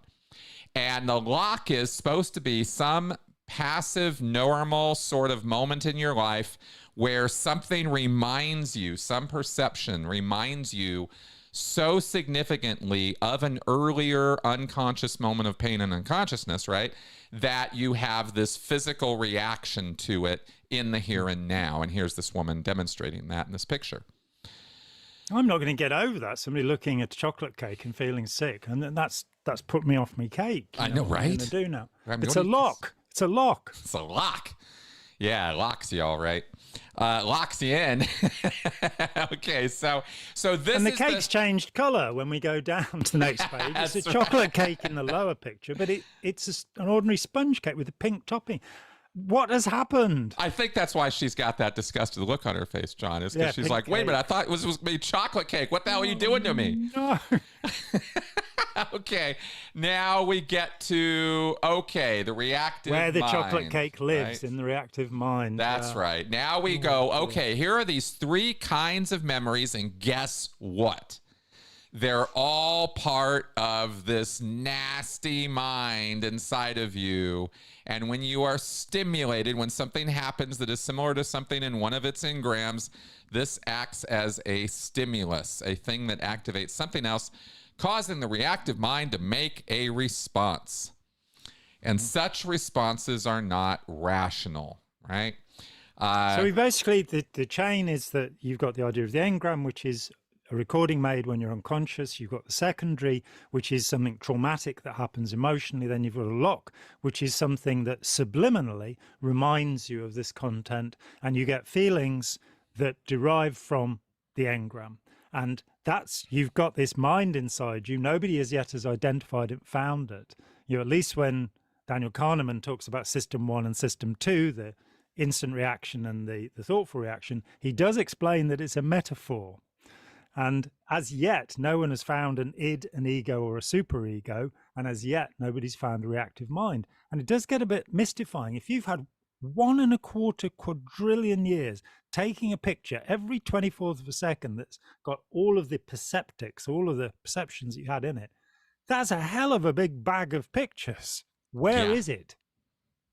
Speaker 1: And the lock is supposed to be some passive, normal sort of moment in your life where something reminds you, some perception reminds you so significantly of an earlier unconscious moment of pain and unconsciousness, right? That you have this physical reaction to it in the here and now. And here's this woman demonstrating that in this picture.
Speaker 2: I'm not going to get over that. Somebody looking at chocolate cake and feeling sick, and that's put me off my cake.
Speaker 1: I know, right?
Speaker 2: What am I going to do now?
Speaker 1: I mean,
Speaker 2: it's a lock. It's a lock.
Speaker 1: It's a lock. Yeah, it locks you all right. Locks you in. Okay, so this
Speaker 2: and the
Speaker 1: is
Speaker 2: cake's changed colour when we go down to the next page. It's a chocolate cake in the lower picture, but it's an ordinary sponge cake with a pink topping. What has happened?
Speaker 1: I think that's why she's got that disgusted look on her face, John, is because she's like, wait a minute, I thought it was made chocolate cake. What the hell are you doing to me?
Speaker 2: No.
Speaker 1: Okay, now we get to, the reactive
Speaker 2: Where the
Speaker 1: mind,
Speaker 2: chocolate cake lives,
Speaker 1: right?
Speaker 2: in the reactive mind.
Speaker 1: That's right. Now we go, okay, here are these 3 kinds of memories, and guess what? They're all part of this nasty mind inside of you. And when you are stimulated, when something happens that is similar to something in one of its engrams, this acts as a stimulus, a thing that activates something else, causing the reactive mind to make a response. And such responses are not rational, right?
Speaker 2: So basically, the chain is that you've got the idea of the engram, which is a recording made when you're unconscious. You've got the secondary, which is something traumatic that happens emotionally. Then you've got a lock, which is something that subliminally reminds you of this content. And you get feelings that derive from the engram. And you've got this mind inside you. Nobody as yet has identified it, found it. At least when Daniel Kahneman talks about system 1 and system 2, the instant reaction and the thoughtful reaction, he does explain that it's a metaphor. And as yet, no one has found an id, an ego, or a superego. And as yet, nobody's found a reactive mind. And it does get a bit mystifying. If you've had 1.25 quadrillion years taking a picture every 24th of a second that's got all of the perceptics, all of the perceptions that you had in it, that's a hell of a big bag of pictures. Where is it?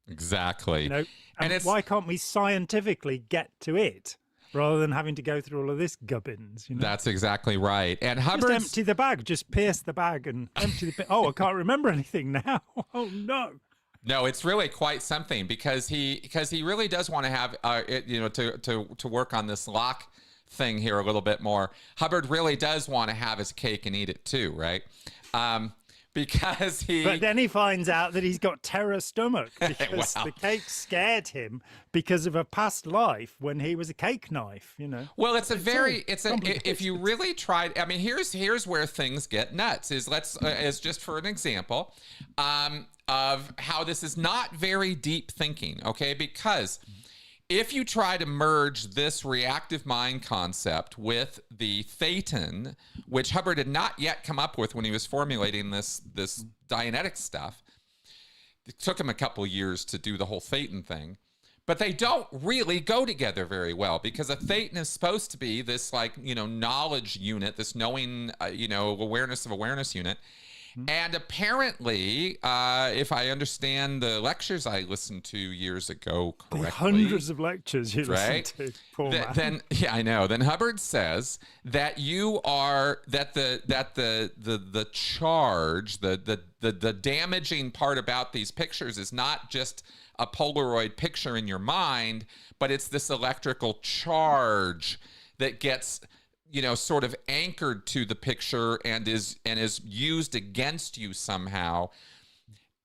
Speaker 1: Exactly.
Speaker 2: And why can't we scientifically get to it rather than having to go through all of this gubbins?
Speaker 1: That's exactly right. And Hubbard,
Speaker 2: just empty the bag, just pierce the bag and empty the. Oh, I can't remember anything now. Oh no.
Speaker 1: No, it's really quite something because he really does want to have to work on this lock thing here a little bit more. Hubbard really does want to have his cake and eat it too, right? Because
Speaker 2: But then he finds out that he's got terror stomach because the cake scared him because of a past life when he was a cake knife,
Speaker 1: Well, if you really tried, I mean, here's where things get nuts is just for an example, of how this is not very deep thinking, okay? Because if you try to merge this reactive mind concept with the thetan, which Hubbard had not yet come up with when he was formulating this Dianetic stuff, it took him a couple years to do the whole thetan thing, but they don't really go together very well because a thetan is supposed to be this knowledge unit, this knowing, awareness of awareness unit. And apparently, if I understand the lectures I listened to years ago correctly,
Speaker 2: the hundreds of lectures you
Speaker 1: right?
Speaker 2: listen to, poor man.
Speaker 1: Then I know. Then Hubbard says that you are the charge, the damaging part about these pictures is not just a Polaroid picture in your mind, but it's this electrical charge that gets sort of anchored to the picture and is used against you somehow.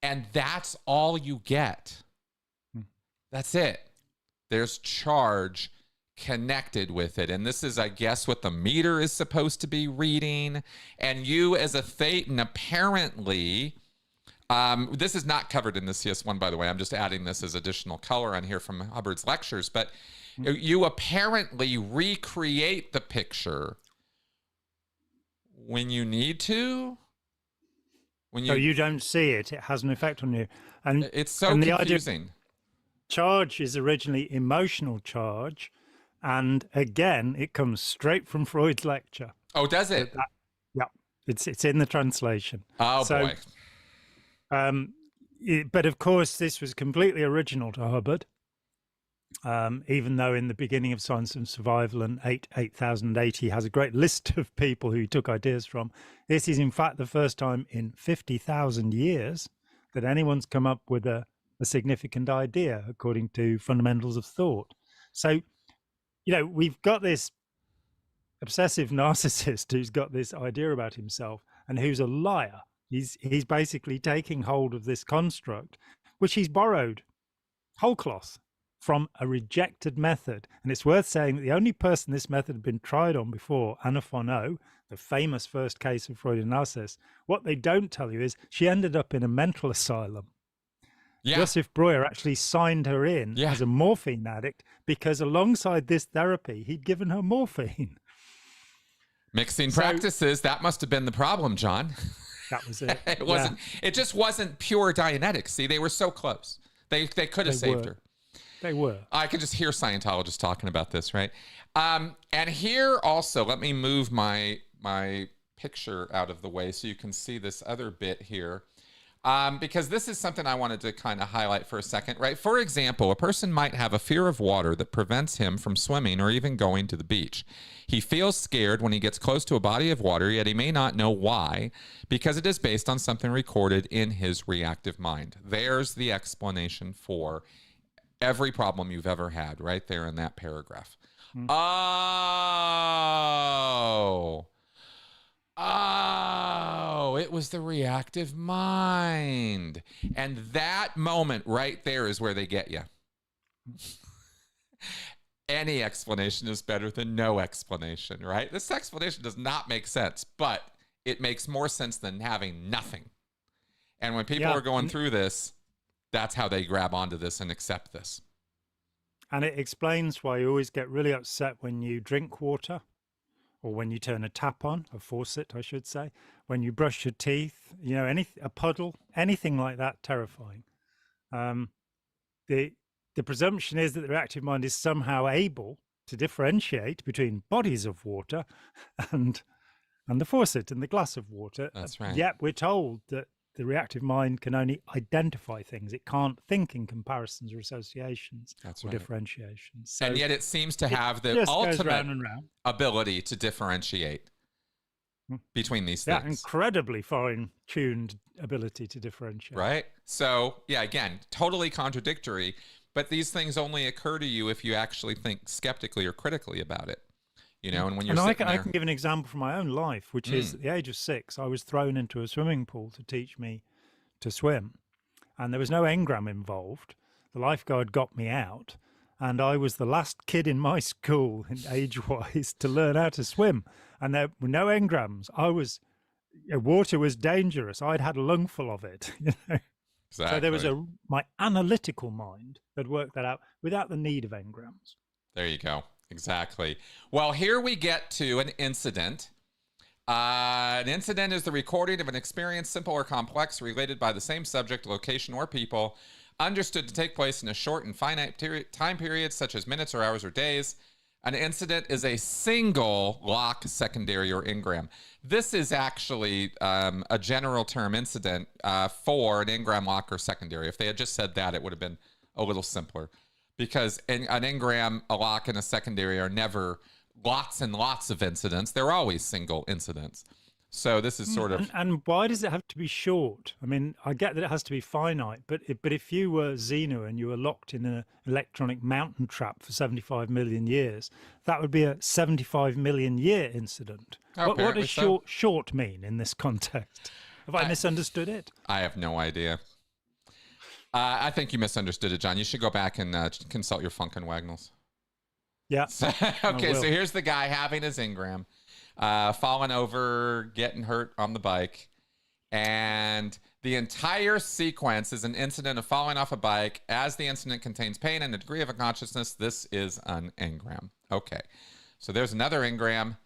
Speaker 1: And that's all you get. That's it. There's charge connected with it. And this is, I guess, what the meter is supposed to be reading. And you as a thetan, apparently, this is not covered in the CS1, by the way. I'm just adding this as additional color on here from Hubbard's lectures. But you apparently recreate the picture when you need to. So
Speaker 2: you don't see it; it has an effect on you, and
Speaker 1: it's so confusing.
Speaker 2: Charge is originally emotional charge, and again, it comes straight from Freud's lecture.
Speaker 1: Oh, does it?
Speaker 2: Yeah, it's in the translation.
Speaker 1: Oh boy.
Speaker 2: But of course, this was completely original to Hubbard. Even though in the beginning of Science and Survival and 8008, he has a great list of people who he took ideas from. This is, in fact, the first time in 50,000 years that anyone's come up with a significant idea, according to Fundamentals of Thought. So, we've got this obsessive narcissist who's got this idea about himself and who's a liar. He's basically taking hold of this construct, which he's borrowed whole cloth from a rejected method. And it's worth saying that the only person this method had been tried on before, Anna Fono, the famous first case of Freudian narcissist, what they don't tell you is she ended up in a mental asylum. Yeah. Joseph Breuer actually signed her in as a morphine addict because alongside this therapy, he'd given her morphine.
Speaker 1: Mixing practices, that must have been the problem, John.
Speaker 2: That was it.
Speaker 1: It wasn't. It just wasn't pure Dianetics. See, they were so close. They could have saved her.
Speaker 2: They were.
Speaker 1: I could just hear Scientologists talking about this, right? And here also, let me move my picture out of the way so you can see this other bit here. Because this is something I wanted to kind of highlight for a second, right? For example, a person might have a fear of water that prevents him from swimming or even going to the beach. He feels scared when he gets close to a body of water, yet he may not know why, because it is based on something recorded in his reactive mind. There's the explanation for every problem you've ever had right there in that paragraph. Oh, it was the reactive mind. And that moment right there is where they get you. Any explanation is better than no explanation, right? This explanation does not make sense, but it makes more sense than having nothing. And when people are going through this, that's how they grab onto this and accept this.
Speaker 2: And it explains why you always get really upset when you drink water, or when you turn a tap on, a faucet, I should say, when you brush your teeth, a puddle, anything like that, terrifying. The presumption is that the reactive mind is somehow able to differentiate between bodies of water and the faucet and the glass of water.
Speaker 1: That's right.
Speaker 2: Yet we're told that the reactive mind can only identify things. It can't think in comparisons or associations or differentiations. So
Speaker 1: and yet it seems to have the ultimate ability to differentiate between these things.
Speaker 2: Yeah, incredibly fine-tuned ability to differentiate.
Speaker 1: Right? So, again, totally contradictory, but these things only occur to you if you actually think skeptically or critically about it. And when you're
Speaker 2: I can give an example from my own life, which is at the age of 6, I was thrown into a swimming pool to teach me to swim. And there was no engram involved. The lifeguard got me out. And I was the last kid in my school, age-wise, to learn how to swim. And there were no engrams. Water was dangerous. I'd had a lungful of it.
Speaker 1: Exactly.
Speaker 2: So there was my analytical mind had worked that out without the need of engrams.
Speaker 1: There you go. Exactly. Well, here we get to an incident. An incident is the recording of an experience, simple or complex, related by the same subject, location, or people, understood to take place in a short and finite time period, such as minutes or hours or days. An incident is a single lock, secondary, or engram. This is actually a general term incident for an engram, lock, or secondary. If they had just said that, it would have been a little simpler. Because an engram, a lock, and a secondary are never lots and lots of incidents. They're always single incidents. So this is sort of...
Speaker 2: And why does it have to be short? I mean, I get that it has to be finite, but if you were Xenu and you were locked in an electronic mountain trap for 75 million years, that would be a 75 million year incident. What does short mean in this context? Have I misunderstood it?
Speaker 1: I have no idea. I think you misunderstood it, John. You should go back and consult your Funkin' Wagnalls.
Speaker 2: Yeah.
Speaker 1: So here's the guy having his engram, falling over, getting hurt on the bike. And the entire sequence is an incident of falling off a bike. As the incident contains pain and a degree of unconsciousness, this is an engram. Okay. So there's another engram.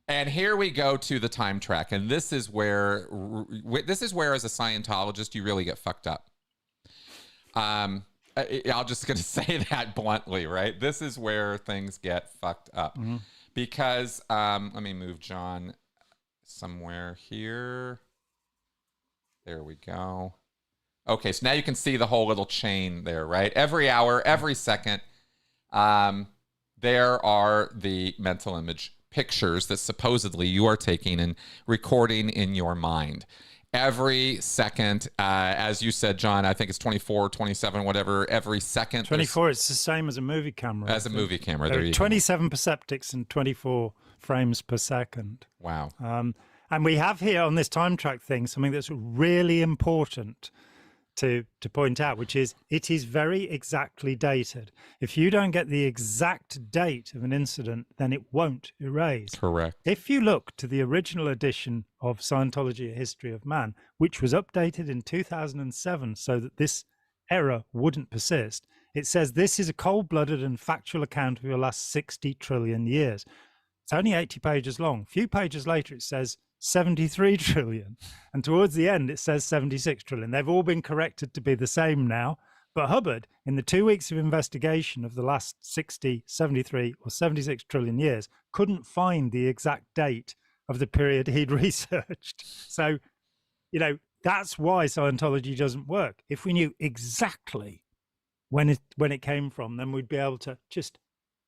Speaker 1: And here we go to the time track. And this is where as a Scientologist, you really get fucked up. I'm just going to say that bluntly, right? This is where things get fucked up. Because, let me move John somewhere here. There we go. Okay, so now you can see the whole little chain there, right? Every hour, every second, there are the mental image pictures that supposedly you are taking and recording in your mind. Every second, as you said, John, I think it's 24, 27, whatever, every second.
Speaker 2: 24, it's the same as a movie camera.
Speaker 1: As a movie camera.
Speaker 2: There are 27 perceptics and 24 frames per second.
Speaker 1: Wow.
Speaker 2: And we have here on this time track thing something that's really important to point out, which is it is very exactly dated. If you don't get the exact date of an incident, then it won't erase.
Speaker 1: Correct.
Speaker 2: If you look to the original edition of Scientology: A History of Man, which was updated in 2007 so that this error wouldn't persist, it says this is a cold-blooded and factual account of your last 60 trillion years. It's only 80 pages long. A few pages later, it says 73 trillion. And towards the end, it says 76 trillion. They've all been corrected to be the same now. But Hubbard, in the 2 weeks of investigation of the last 60, 73, or 76 trillion years, couldn't find the exact date of the period he'd researched. So, you know, that's why Scientology doesn't work. If we knew exactly when it came from, then we'd be able to just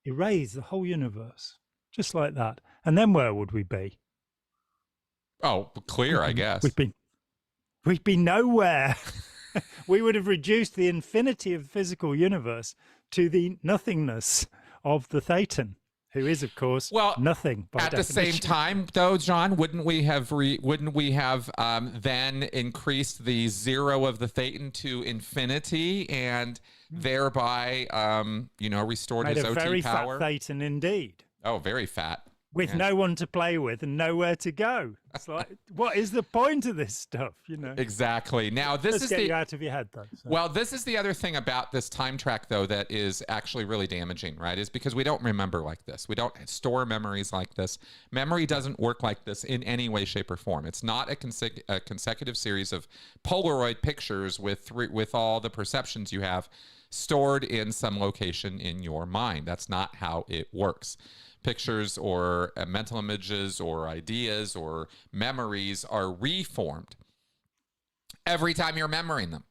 Speaker 2: erase the whole universe, just like that. And then where would we be?
Speaker 1: Oh, clear, I guess.
Speaker 2: We'd be nowhere. We would have reduced the infinity of the physical universe to the nothingness of the Thetan, who is, of course, nothing. By
Speaker 1: at definition. The same time, though, John, wouldn't we have then increased the zero of the Thetan to infinity and thereby, restored
Speaker 2: made
Speaker 1: his
Speaker 2: a
Speaker 1: OT
Speaker 2: very
Speaker 1: power?
Speaker 2: Fat Thetan indeed.
Speaker 1: Oh, very fat.
Speaker 2: With no one to play with and nowhere to go. It's like, what is the point of this stuff? You know.
Speaker 1: Exactly. Now, this is
Speaker 2: get you out of your head, though. So.
Speaker 1: Well, this is the other thing about this time track, though, that is actually really damaging, right? Is because we don't remember like this. We don't store memories like this. Memory doesn't work like this in any way, shape, or form. It's not a consecutive series of Polaroid pictures with all the perceptions you have stored in some location in your mind. That's not how it works. Pictures or mental images or ideas or memories are reformed every time you're remembering them.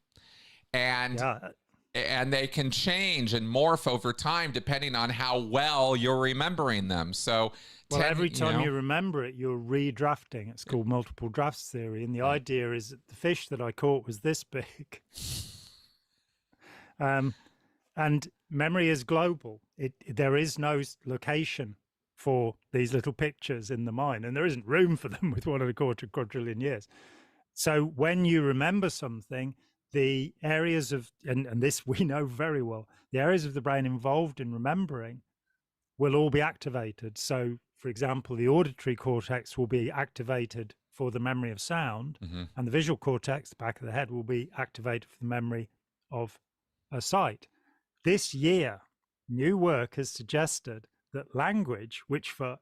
Speaker 1: And they can change and morph over time depending on how well you're remembering them. So
Speaker 2: every time you remember it, you're redrafting. It's called multiple drafts theory. And the idea is that the fish that I caught was this big. And memory is global. There is no location for these little pictures in the mind, and there isn't room for them with 1.25 quadrillion years. So when you remember something, the areas of, and this we know very well, the areas of the brain involved in remembering will all be activated. So, for example, the auditory cortex will be activated for the memory of sound, and the visual cortex, the back of the head, will be activated for the memory of a sight. This year, new work has suggested that language, which for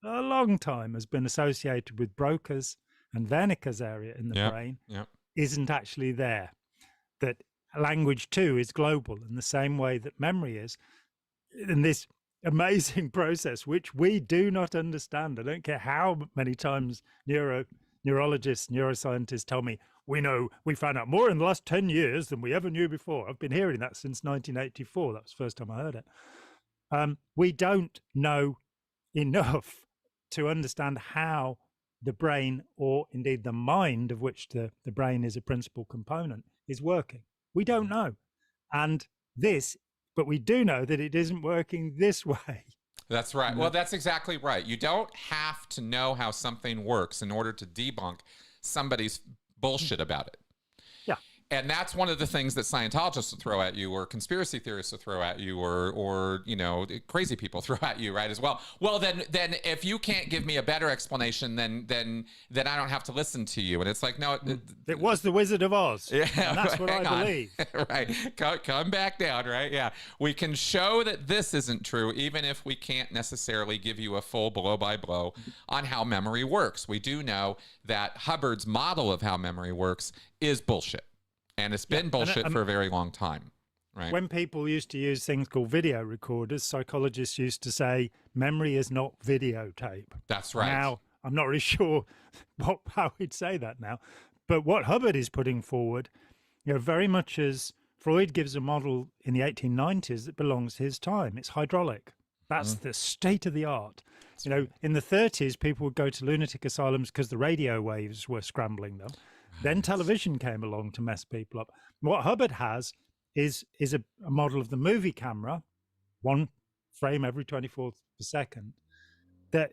Speaker 2: a long time has been associated with Broca's and Wernicke's area in the brain, isn't actually there. That language too is global in the same way that memory is. In this amazing process, which we do not understand. I don't care how many times neurologists, neuroscientists tell me, we found out more in the last 10 years than we ever knew before. I've been hearing that since 1984. That was the first time I heard it. We don't know enough to understand how the brain, or indeed the mind, of which the brain is a principal component, is working. We don't know. But we do know that it isn't working this way.
Speaker 1: That's right. Well, that's exactly right. You don't have to know how something works in order to debunk somebody's bullshit about it. And that's one of the things that Scientologists will throw at you, or conspiracy theorists will throw at you, or crazy people throw at you, right, as well. Well, then if you can't give me a better explanation, then I don't have to listen to you. And it's like, no.
Speaker 2: It was the Wizard of Oz. Yeah, and that's what I believe.
Speaker 1: Right. Come back down, right? Yeah. We can show that this isn't true, even if we can't necessarily give you a full blow-by-blow on how memory works. We do know that Hubbard's model of how memory works is bullshit. And it's been bullshit for a very long time, right? When
Speaker 2: people used to use things called video recorders, psychologists used to say, memory is not videotape.
Speaker 1: That's right.
Speaker 2: Now, I'm not really sure how we'd say that now. But what Hubbard is putting forward You know, very much as Freud gives a model in the 1890s that belongs to his time. It's hydraulic. That's the state of the art. You know, in the 30s, people would go to lunatic asylums because the radio waves were scrambling them. Then television came along to mess people up. What Hubbard has is a model of the movie camera, one frame every 24th per second, that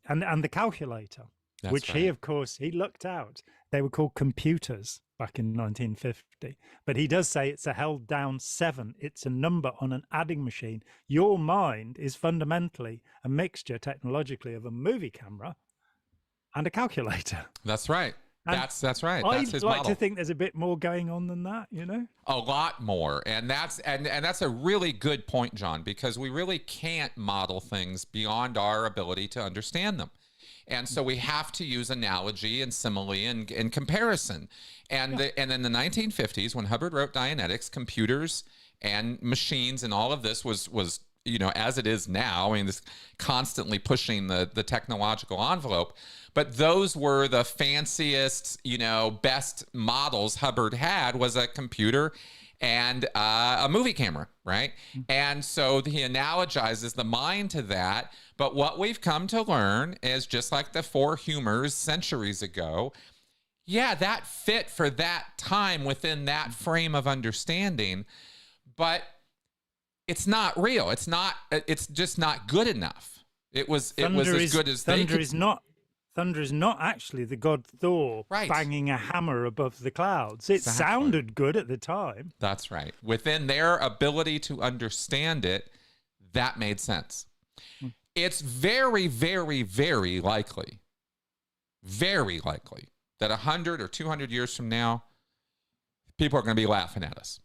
Speaker 2: and the calculator, which he, of course, he looked out. They were called computers back in 1950. But he does say it's a held down 7. It's a number on an adding machine. Your mind is fundamentally a mixture technologically of a movie camera and a calculator.
Speaker 1: That's right. That's right. That's his
Speaker 2: model. I'd like
Speaker 1: model.
Speaker 2: to think there's a bit more going on than that, you know?
Speaker 1: A lot more. And that's a really good point, John, because we really can't model things beyond our ability to understand them. And so we have to use analogy and simile and comparison. And and in the 1950s, when Hubbard wrote Dianetics, computers and machines and all of this was you know, as it is now. I mean, this constantly pushing the technological envelope. But those were the fanciest, you know, best models Hubbard had, was a computer and a movie camera, right? And so he analogizes the mind to that. But what we've come to learn is, just like the 4 humors centuries ago, yeah, that fit for that time within that frame of understanding, but it's not real. It's just not good enough. It was as good as they could.
Speaker 2: Thunder is not actually the god Thor banging a hammer above the clouds. It sounded good at the time.
Speaker 1: That's right. Within their ability to understand it, that made sense. It's very, very, very likely that 100 or 200 years from now, people are going to be laughing at us.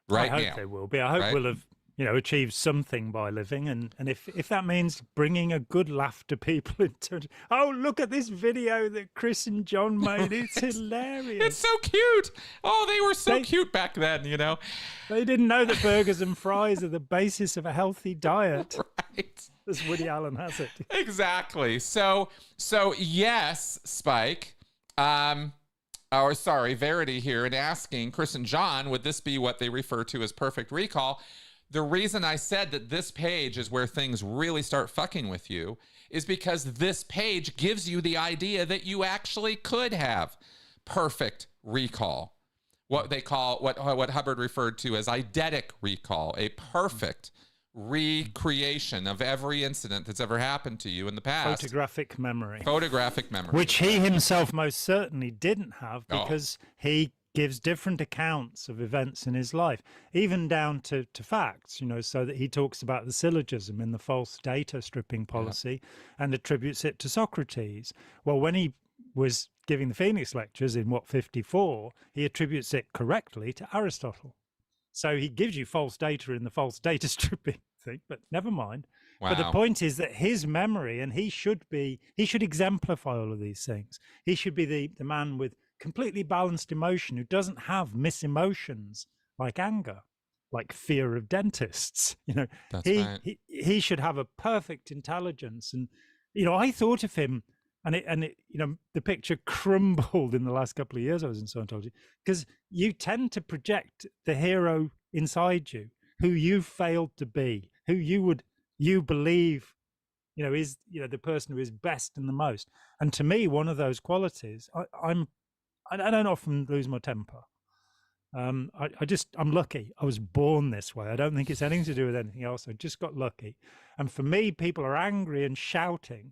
Speaker 1: Right now.
Speaker 2: I hope they will be. I hope we'll have, you know, achieved something by living, and if that means bringing a good laugh to people in terms, oh, look at this video that Chris and John made, it's hilarious.
Speaker 1: It's so cute. Oh, they were so cute back then, you know.
Speaker 2: They didn't know that burgers and fries are the basis of a healthy diet.
Speaker 1: Right.
Speaker 2: As Woody Allen has it.
Speaker 1: Exactly. So yes, Spike. Verity here, and asking Chris and John, would this be what they refer to as perfect recall? The reason I said that this page is where things really start fucking with you is because this page gives you the idea that you actually could have perfect recall. What they call, what Hubbard referred to as eidetic recall, a perfect recreation of every incident that's ever happened to you in the past.
Speaker 2: Photographic memory.
Speaker 1: Which
Speaker 2: he himself most certainly didn't have, because he gives different accounts of events in his life, even down to facts, you know, so that he talks about the syllogism in the false data stripping policy and attributes it to Socrates. Well, when he was giving the Phoenix lectures in 54, he attributes it correctly to Aristotle. So he gives you false data in the false data stripping thing, but never mind. Wow. But the point is that his memory, and he should exemplify all of these things. He should be the man with completely balanced emotion who doesn't have misemotions like anger, like fear of dentists. You know, he should have a perfect intelligence. And, you know, I thought of him, and you know, the picture crumbled in the last couple of years I was in Scientology, because you tend to project the hero inside you, who you failed to be, who you believe, you know, is, you know, the person who is best and the most. And to me, one of those qualities, I don't often lose my temper. I'm lucky. I was born this way. I don't think it's anything to do with anything else. I just got lucky. And for me, people are angry and shouting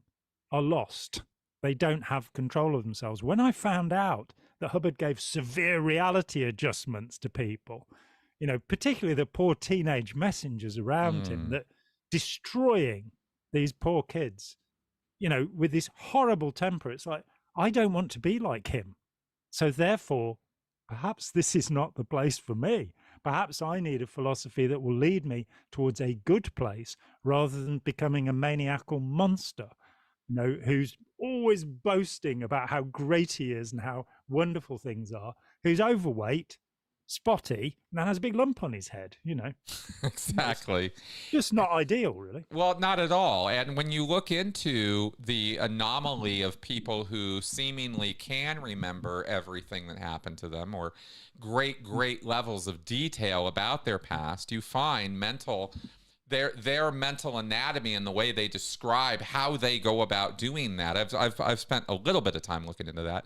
Speaker 2: are lost. They don't have control of themselves. When I found out that Hubbard gave severe reality adjustments to people, you know, particularly the poor teenage messengers around him, that destroying these poor kids, you know, with this horrible temper, it's like, I don't want to be like him. So therefore, perhaps this is not the place for me. Perhaps I need a philosophy that will lead me towards a good place rather than becoming a maniacal monster, you know, who's always boasting about how great he is and how wonderful things are, who's overweight, spotty and has a big lump on his head, you know.
Speaker 1: Exactly.
Speaker 2: Just not ideal, really.
Speaker 1: Well, not at all. And when you look into the anomaly of people who seemingly can remember everything that happened to them, or great levels of detail about their past, you find their mental anatomy and the way they describe how they go about doing that. I've spent a little bit of time looking into that.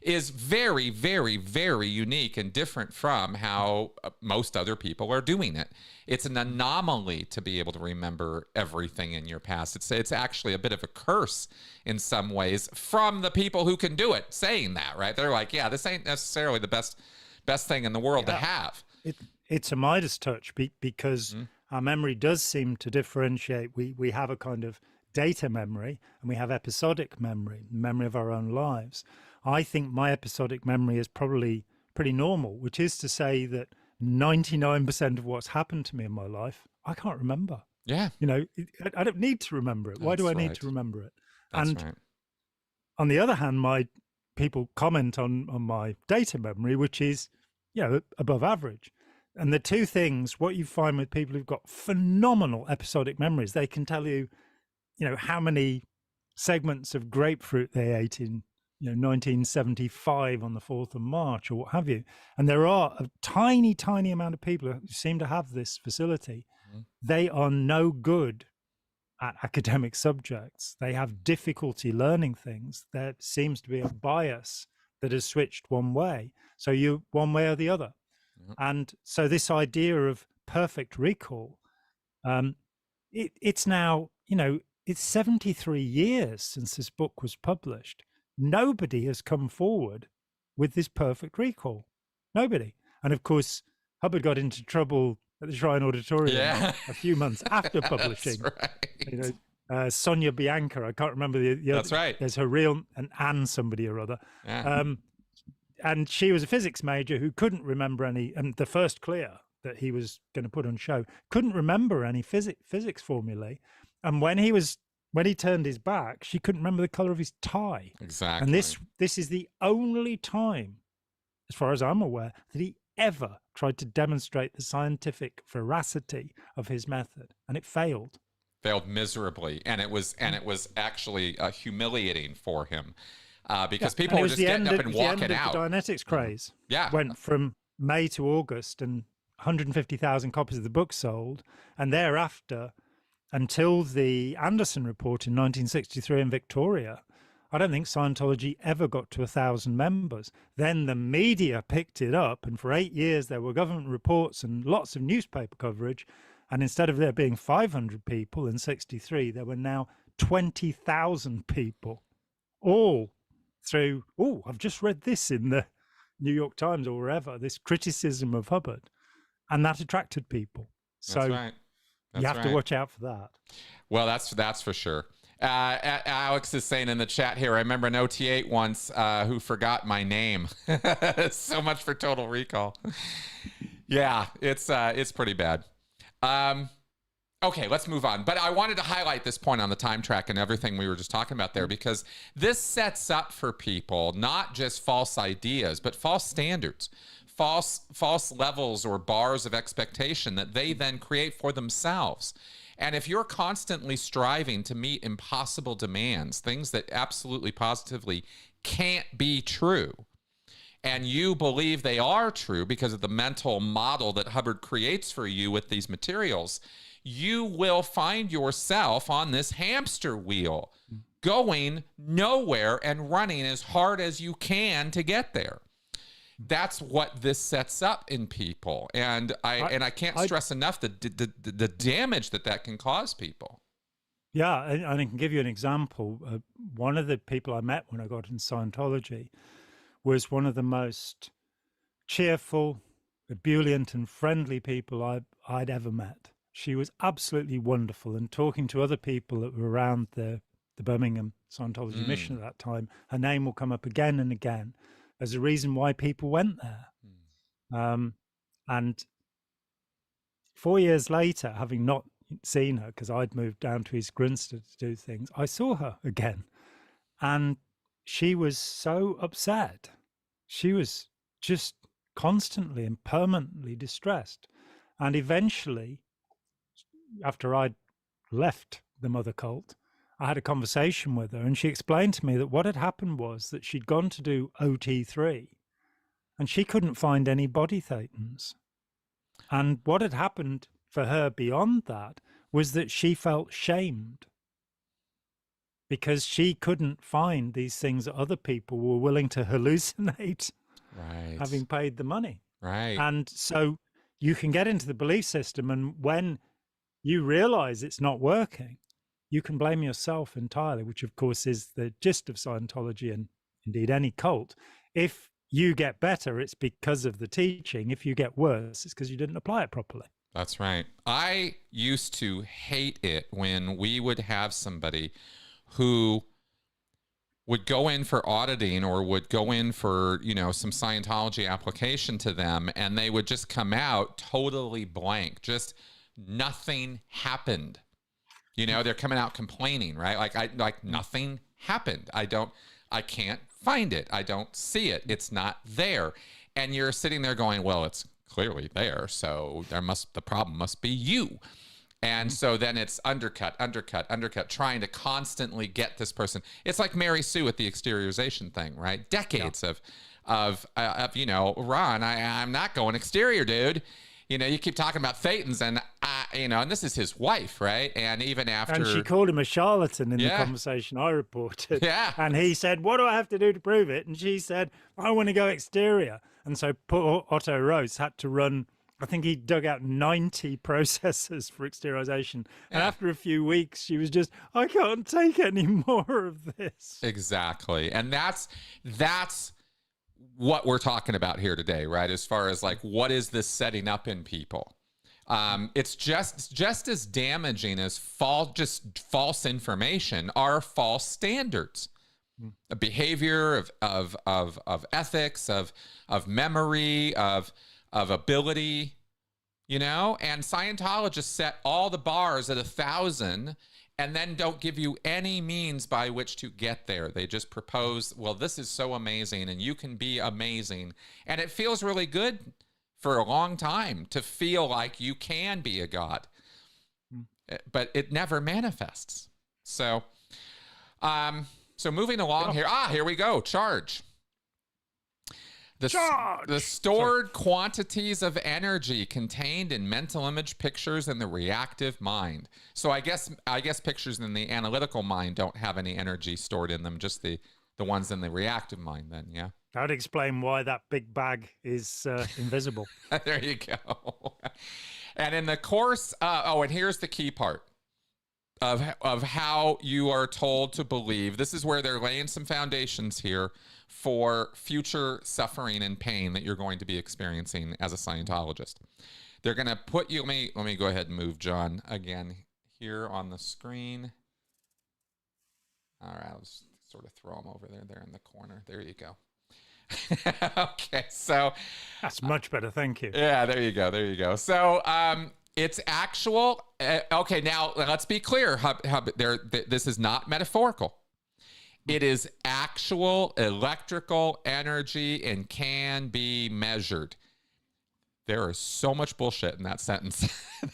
Speaker 1: Is very, very, very unique and different from how most other people are doing it. It's an anomaly to be able to remember everything in your past. It's actually a bit of a curse in some ways from the people who can do it, saying that, right? They're like, yeah, this ain't necessarily the best thing in the world to have.
Speaker 2: It's a Midas touch because our memory does seem to differentiate. We have a kind of data memory and we have episodic memory of our own lives. I think my episodic memory is probably pretty normal, which is to say that 99% of what's happened to me in my life, I can't remember.
Speaker 1: Yeah.
Speaker 2: You know, I don't need to remember it. Why do I need to remember it?
Speaker 1: That's
Speaker 2: and
Speaker 1: right.
Speaker 2: On the other hand, my people comment on my data memory, which is, you know, above average. And the two things, what you find with people who've got phenomenal episodic memories, they can tell you, you know, how many segments of grapefruit they ate in, you know, 1975 on the 4th of March or what have you. And there are a tiny amount of people who seem to have this facility. They are no good at academic subjects. They have difficulty learning things. There seems to be a bias that has switched one way. So you one way or the other. And so this idea of perfect recall, it's now, you know, it's 73 years since this book was published. Nobody has come forward with this perfect recall. Nobody. And of course, Hubbard got into trouble at the Shrine Auditorium a few months after publishing.
Speaker 1: That's right.
Speaker 2: You know, Sonia Bianca, I can't remember the other.
Speaker 1: That's right.
Speaker 2: There's her real, and Anne somebody or other.
Speaker 1: Yeah.
Speaker 2: And she was a physics major who couldn't remember any, and the first clear that he was going to put on show, couldn't remember any physics formulae. And when he turned his back, she couldn't remember the color of his tie.
Speaker 1: Exactly.
Speaker 2: And this is the only time, as far as I'm aware, that he ever tried to demonstrate the scientific veracity of his method, and it failed.
Speaker 1: Failed miserably, and it was actually humiliating for him because people were just getting up and walking out.
Speaker 2: The Dianetics craze went from May to August, and 150,000 copies of the book sold, and thereafter, until the Anderson report in 1963 in Victoria, I don't think Scientology ever got to 1,000 members. Then the media picked it up, and for 8 years there were government reports and lots of newspaper coverage. And instead of there being 500 people in 63, there were now 20,000 people, all through, I've just read this in the New York Times or wherever, this criticism of Hubbard. And that attracted people. So
Speaker 1: that's right.
Speaker 2: You have to watch out for that.
Speaker 1: Well, that's for sure. Alex is saying in the chat here, I remember an OT8 once who forgot my name. So much for Total Recall. Yeah, it's pretty bad. Okay, let's move on. But I wanted to highlight this point on the time track and everything we were just talking about there, because this sets up for people not just false ideas, but false standards. False levels or bars of expectation that they then create for themselves. And if you're constantly striving to meet impossible demands, things that absolutely positively can't be true, and you believe they are true because of the mental model that Hubbard creates for you with these materials, you will find yourself on this hamster wheel going nowhere and running as hard as you can to get there. That's what this sets up in people, and I can't stress enough the damage that can cause people.
Speaker 2: Yeah, and I can give you an example. One of the people I met when I got into Scientology was one of the most cheerful, ebullient, and friendly people I'd ever met. She was absolutely wonderful, and talking to other people that were around the Birmingham Scientology mission at that time, her name will come up again and again as a reason why people went there. And 4 years later, having not seen her, because I'd moved down to East Grinstead to do things, I saw her again. And she was so upset. She was just constantly and permanently distressed. And eventually, after I'd left the mother cult, I had a conversation with her, and she explained to me that what had happened was that she'd gone to do OT3 and she couldn't find any body thetans. And what had happened for her beyond that was that she felt shamed because she couldn't find these things that other people were willing to hallucinate,
Speaker 1: Right.
Speaker 2: having paid the money.
Speaker 1: Right.
Speaker 2: And so you can get into the belief system, and when you realize it's not working, you can blame yourself entirely, which of course is the gist of Scientology and indeed any cult. If you get better, it's because of the teaching. If you get worse, it's because you didn't apply it properly.
Speaker 1: That's right. I used to hate it when we would have somebody who would go in for auditing or would go in for, you know, some Scientology application to them, and they would just come out totally blank. Just nothing happened. You know, they're coming out complaining, right? Like nothing happened. I can't find it. I don't see it. It's not there. And you're sitting there going, well, it's clearly there. So the problem must be you. And so then it's undercut, trying to constantly get this person. It's like Mary Sue with the exteriorization thing, right? Decades of you know, Ron, I'm not going exterior, dude. You know, you keep talking about thetans, and you know, and this is his wife, right? And even after,
Speaker 2: and she called him a charlatan in the conversation I reported.
Speaker 1: Yeah.
Speaker 2: And he said, "What do I have to do to prove it?" And she said, "I want to go exterior." And so poor Otto Rose had to run. I think he dug out 90 processes for exteriorization. And after a few weeks, she was just, I can't take any more of this.
Speaker 1: Exactly. And that's what we're talking about here today, right? As far as like, what is this setting up in people? It's just as damaging as false information are false standards. A behavior of ethics, of memory, of ability, you know, and Scientologists set all the bars at 1,000 and then don't give you any means by which to get there. They just propose, well, this is so amazing and you can be amazing. And it feels really good for a long time to feel like you can be a god, but it never manifests. So, moving along here. Here we go. Charge. The stored quantities of energy contained in mental image pictures in the reactive mind. So I guess pictures in the analytical mind don't have any energy stored in them, just the ones in the reactive mind then, yeah?
Speaker 2: That would explain why that big bag is invisible.
Speaker 1: There you go. And in the course, and here's the key part of how you are told to believe. This is where they're laying some foundations here for future suffering and pain that you're going to be experiencing as a Scientologist. They're going to put you, let me go ahead and move John again here on the screen. All right, I'll just sort of throw him over there in the corner. There you go. Okay, so
Speaker 2: that's much better. Thank you.
Speaker 1: Yeah, there you go. So it's actual. Okay, now let's be clear. This is not metaphorical. It is actual electrical energy and can be measured. There is so much bullshit in that sentence.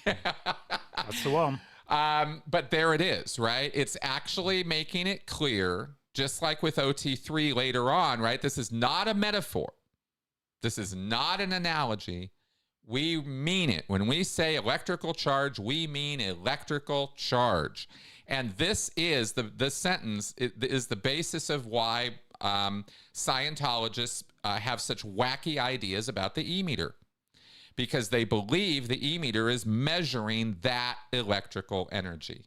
Speaker 2: That's the one.
Speaker 1: But there it is, right? It's actually making it clear, just like with OT3 later on, right? This is not a metaphor. This is not an analogy. We mean it. When we say electrical charge, we mean electrical charge. And this is this sentence is the basis of why Scientologists have such wacky ideas about the E-meter, because they believe the E-meter is measuring that electrical energy.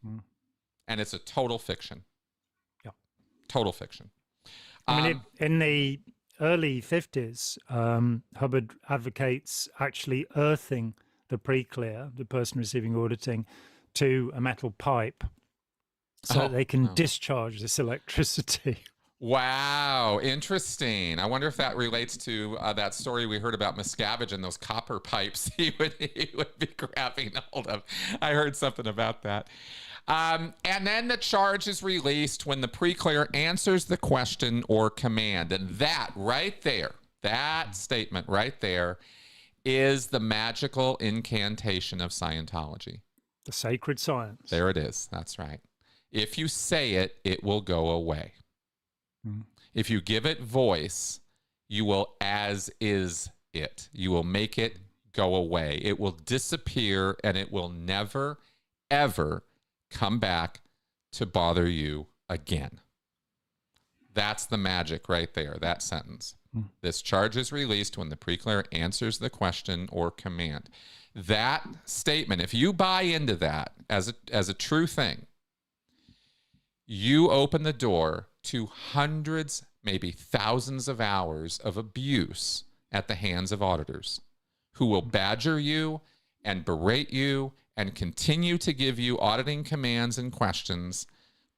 Speaker 1: And it's a total fiction.
Speaker 2: Yeah.
Speaker 1: Total fiction.
Speaker 2: I mean, in the early 50s, Hubbard advocates actually earthing the pre-clear, the person receiving auditing, to a metal pipe so that they can discharge this electricity.
Speaker 1: Wow, interesting. I wonder if that relates to that story we heard about Miscavige and those copper pipes he would be grabbing hold of. I heard something about that. And then the charge is released when the pre-clear answers the question or command. And that right there, That statement right there is the magical incantation of Scientology.
Speaker 2: The sacred science.
Speaker 1: There it is. That's right. If you say it, it will go away. If you give it voice, you will as is it. You will make it go away. It will disappear, and it will never, ever come back to bother you again. That's the magic right there, that sentence. This charge is released when the preclear answers the question or command. That statement, if you buy into that as a true thing, you open the door to hundreds, maybe thousands of hours of abuse at the hands of auditors who will badger you and berate you and continue to give you auditing commands and questions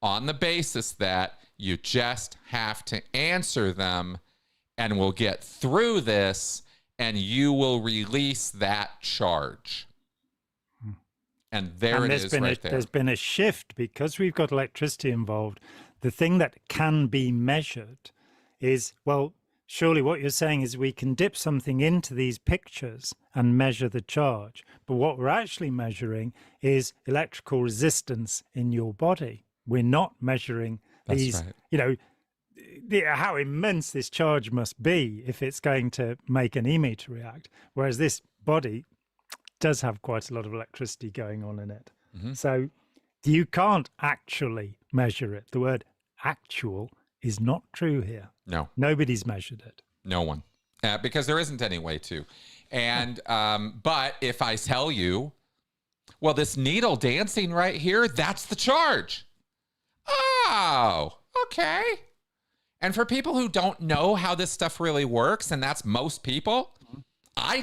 Speaker 1: on the basis that you just have to answer them, and we'll get through this and you will release that charge. And there it is right there.
Speaker 2: There's been a shift because we've got electricity involved. The thing that can be measured is, well, surely what you're saying is we can dip something into these pictures and measure the charge. But what we're actually measuring is electrical resistance in your body. We're not measuring these, you know, how immense this charge must be if it's going to make an e-meter react. Whereas this body does have quite a lot of electricity going on in it. So you can't actually measure it. The word actual is not true here.
Speaker 1: No.
Speaker 2: Nobody's measured it.
Speaker 1: No one. Because there isn't any way to. And, but if I tell you, well, this needle dancing right here, that's the charge. Oh, okay. And for people who don't know how this stuff really works, and that's most people, I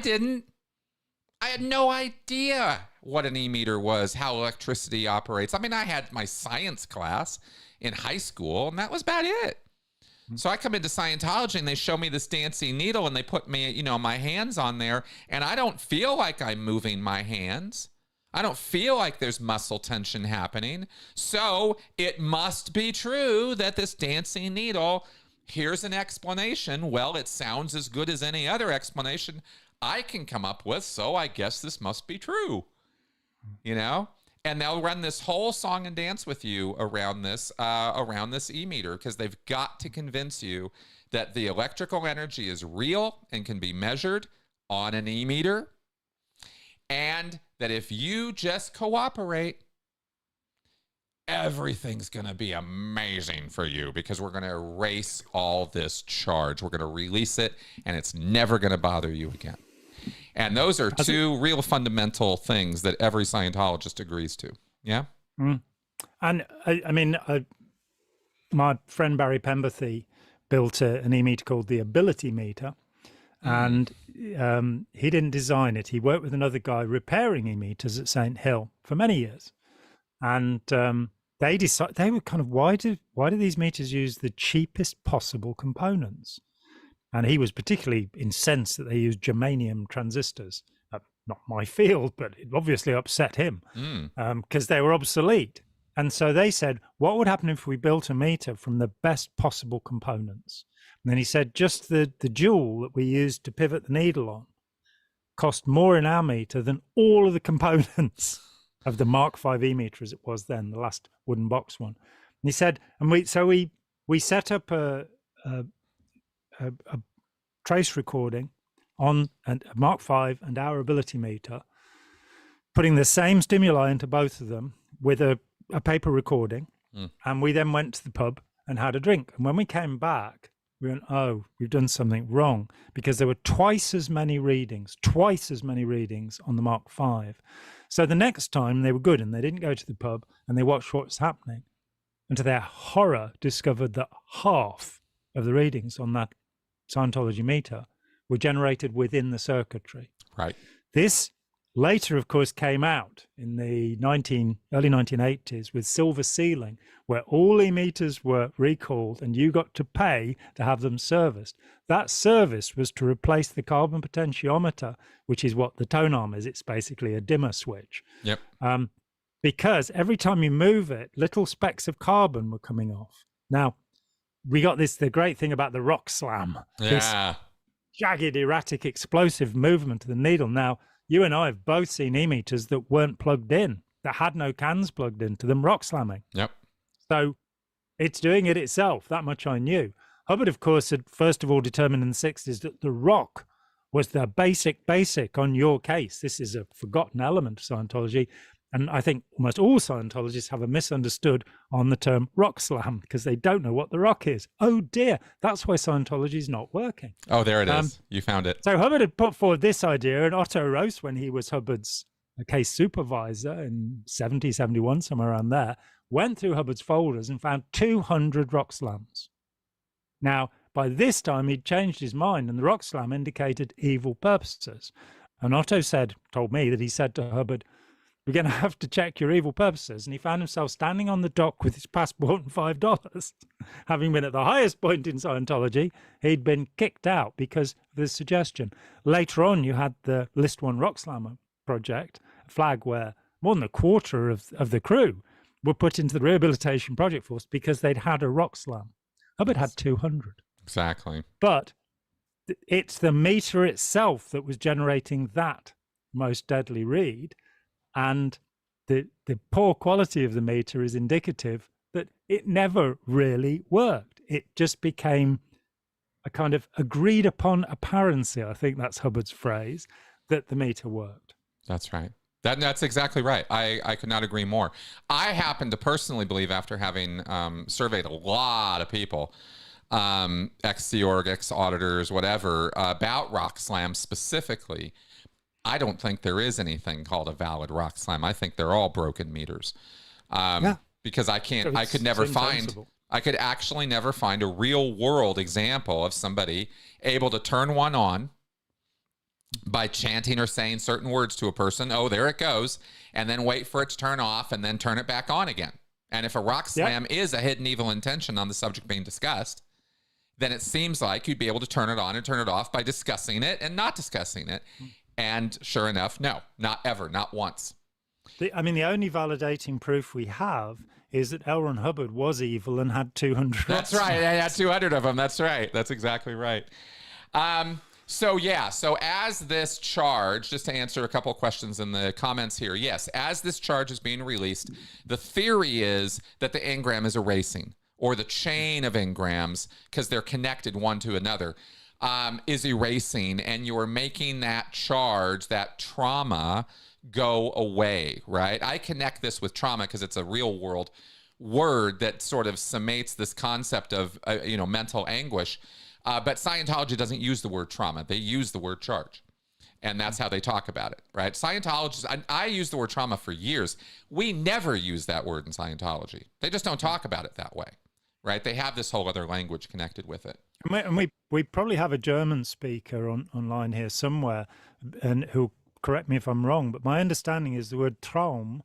Speaker 1: had no idea what an e-meter was, how electricity operates. I mean, I had my science class in high school, and that was about it. So I come into Scientology, and they show me this dancing needle, and they put me, you know, my hands on there, and I don't feel like I'm moving my hands. I don't feel like there's muscle tension happening. So it must be true that this dancing needle, here's an explanation. Well, it sounds as good as any other explanation I can come up with, so I guess this must be true, you know? And they'll run this whole song and dance with you around this e-meter, because they've got to convince you that the electrical energy is real and can be measured on an e-meter, and that if you just cooperate, everything's going to be amazing for you, because we're going to erase all this charge. We're going to release it, and it's never going to bother you again. And those are two real fundamental things that every Scientologist agrees to. Yeah?
Speaker 2: And I mean, my friend Barry Pemberthy built an e-meter called the Ability Meter. And he didn't design it. He worked with another guy repairing e-meters at St. Hill for many years. And they were kind of, why do these meters use the cheapest possible components? And he was particularly incensed that they used germanium transistors. Not my field, but it obviously upset him because they were obsolete. And so they said, what would happen if we built a meter from the best possible components? And then he said, just the jewel that we used to pivot the needle on cost more in our meter than all of the components of the Mark V e-meter as it was then, the last wooden box one. And he said, and we set up a trace recording on a Mark V and our Ability meter, putting the same stimuli into both of them with a paper recording. And we then went to the pub and had a drink. And when we came back, we went, oh, we've done something wrong, because there were twice as many readings on the Mark V. So the next time they were good, and they didn't go to the pub and they watched what was happening, and to their horror discovered that half of the readings on that Scientology meter were generated within the circuitry.
Speaker 1: Right.
Speaker 2: This later, of course, came out in the early 1980s with silver sealing, where all e-meters were recalled and you got to pay to have them serviced. That service was to replace the carbon potentiometer, which is what the tone arm is. It's basically a dimmer switch.
Speaker 1: Yep.
Speaker 2: Because every time you move it, little specks of carbon were coming off. Now, we got the great thing about the rock slam.
Speaker 1: Yeah.
Speaker 2: jagged, erratic, explosive movement of the needle. Now, you and I have both seen e-meters that weren't plugged in, that had no cans plugged into them, rock slamming.
Speaker 1: Yep.
Speaker 2: So it's doing it itself. That much I knew. Hubbard, of course, had first of all determined in the 60s that the rock was the basic on your case. This is a forgotten element of Scientology. And I think almost all Scientologists have a misunderstood on the term rock slam because they don't know what the rock is. Oh dear, that's why Scientology is not working.
Speaker 1: Oh, there it is. You found it.
Speaker 2: So Hubbard had put forward this idea, and Otto Roos, when he was Hubbard's case supervisor in 70, 71, somewhere around there, went through Hubbard's folders and found 200 rock slams. Now, by this time, he'd changed his mind, and the rock slam indicated evil purposes. And Otto told me that he said to Hubbard, "We're going to have to check your evil purposes." And he found himself standing on the dock with his passport and $5. Having been at the highest point in Scientology, he'd been kicked out because of this suggestion. Later on, you had the List One Rock Slammer project, a flag where more than a quarter of the crew were put into the rehabilitation project force because they'd had a rock slam. Hubbard had 200.
Speaker 1: Exactly.
Speaker 2: But it's the meter itself that was generating that most deadly read. And the poor quality of the meter is indicative that it never really worked. It just became a kind of agreed upon apparency. I think that's Hubbard's phrase, that the meter worked.
Speaker 1: That's right. That's exactly right. I could not agree more. I happen to personally believe, after having surveyed a lot of people, ex-Sea Org, ex-auditors, whatever, about rock slams specifically, I don't think there is anything called a valid rock slam. I think they're all broken meters. Because I could actually never find a real world example of somebody able to turn one on by chanting or saying certain words to a person. Oh, there it goes. And then wait for it to turn off and then turn it back on again. And if a rock slam is a hidden evil intention on the subject being discussed, then it seems like you'd be able to turn it on and turn it off by discussing it and not discussing it. And sure enough, no, not ever, not once.
Speaker 2: The only validating proof we have is that L. Ron Hubbard was evil and had 200.
Speaker 1: That's right. I had 200 of them. That's right. That's exactly right. So as this charge, just to answer a couple of questions in the comments here, yes, as this charge is being released, the theory is that the engram is erasing, or the chain of engrams, because they're connected one to another, is erasing, and you're making that charge, that trauma, go away, right? I connect this with trauma because it's a real world word that sort of summates this concept of, mental anguish. But Scientology doesn't use the word trauma. They use the word charge. And that's how they talk about it, right? Scientologists, I used the word trauma for years. We never use that word in Scientology. They just don't talk about it that way, right? They have this whole other language connected with it.
Speaker 2: And we probably have a German speaker online here somewhere, and who'll correct me if I'm wrong, but my understanding is the word Traum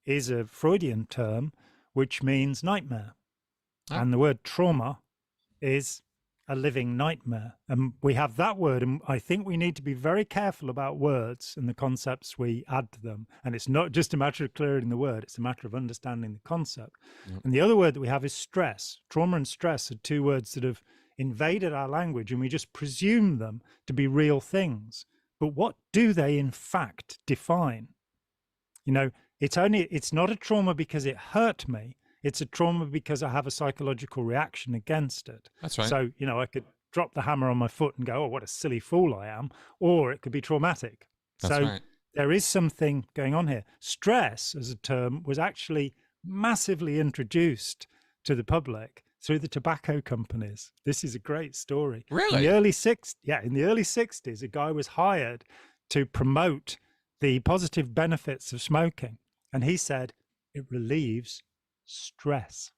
Speaker 2: is a Freudian term which means nightmare. Oh. And the word trauma is a living nightmare. And we have that word, and I think we need to be very careful about words and the concepts we add to them. And it's not just a matter of clearing the word, it's a matter of understanding the concept. Yep. And the other word that we have is stress. Trauma and stress are two words that have invaded our language, and we just presume them to be real things. But what do they in fact define? It's not a trauma because it hurt me. It's a trauma because I have a psychological reaction against it.
Speaker 1: That's right.
Speaker 2: So, I could drop the hammer on my foot and go, oh, what a silly fool I am. Or it could be traumatic.
Speaker 1: That's right.
Speaker 2: There is something going on here. Stress as a term was actually massively introduced to the public through the tobacco companies. This is a great story.
Speaker 1: Really?
Speaker 2: In the early 60s, a guy was hired to promote the positive benefits of smoking. And he said, it relieves stress.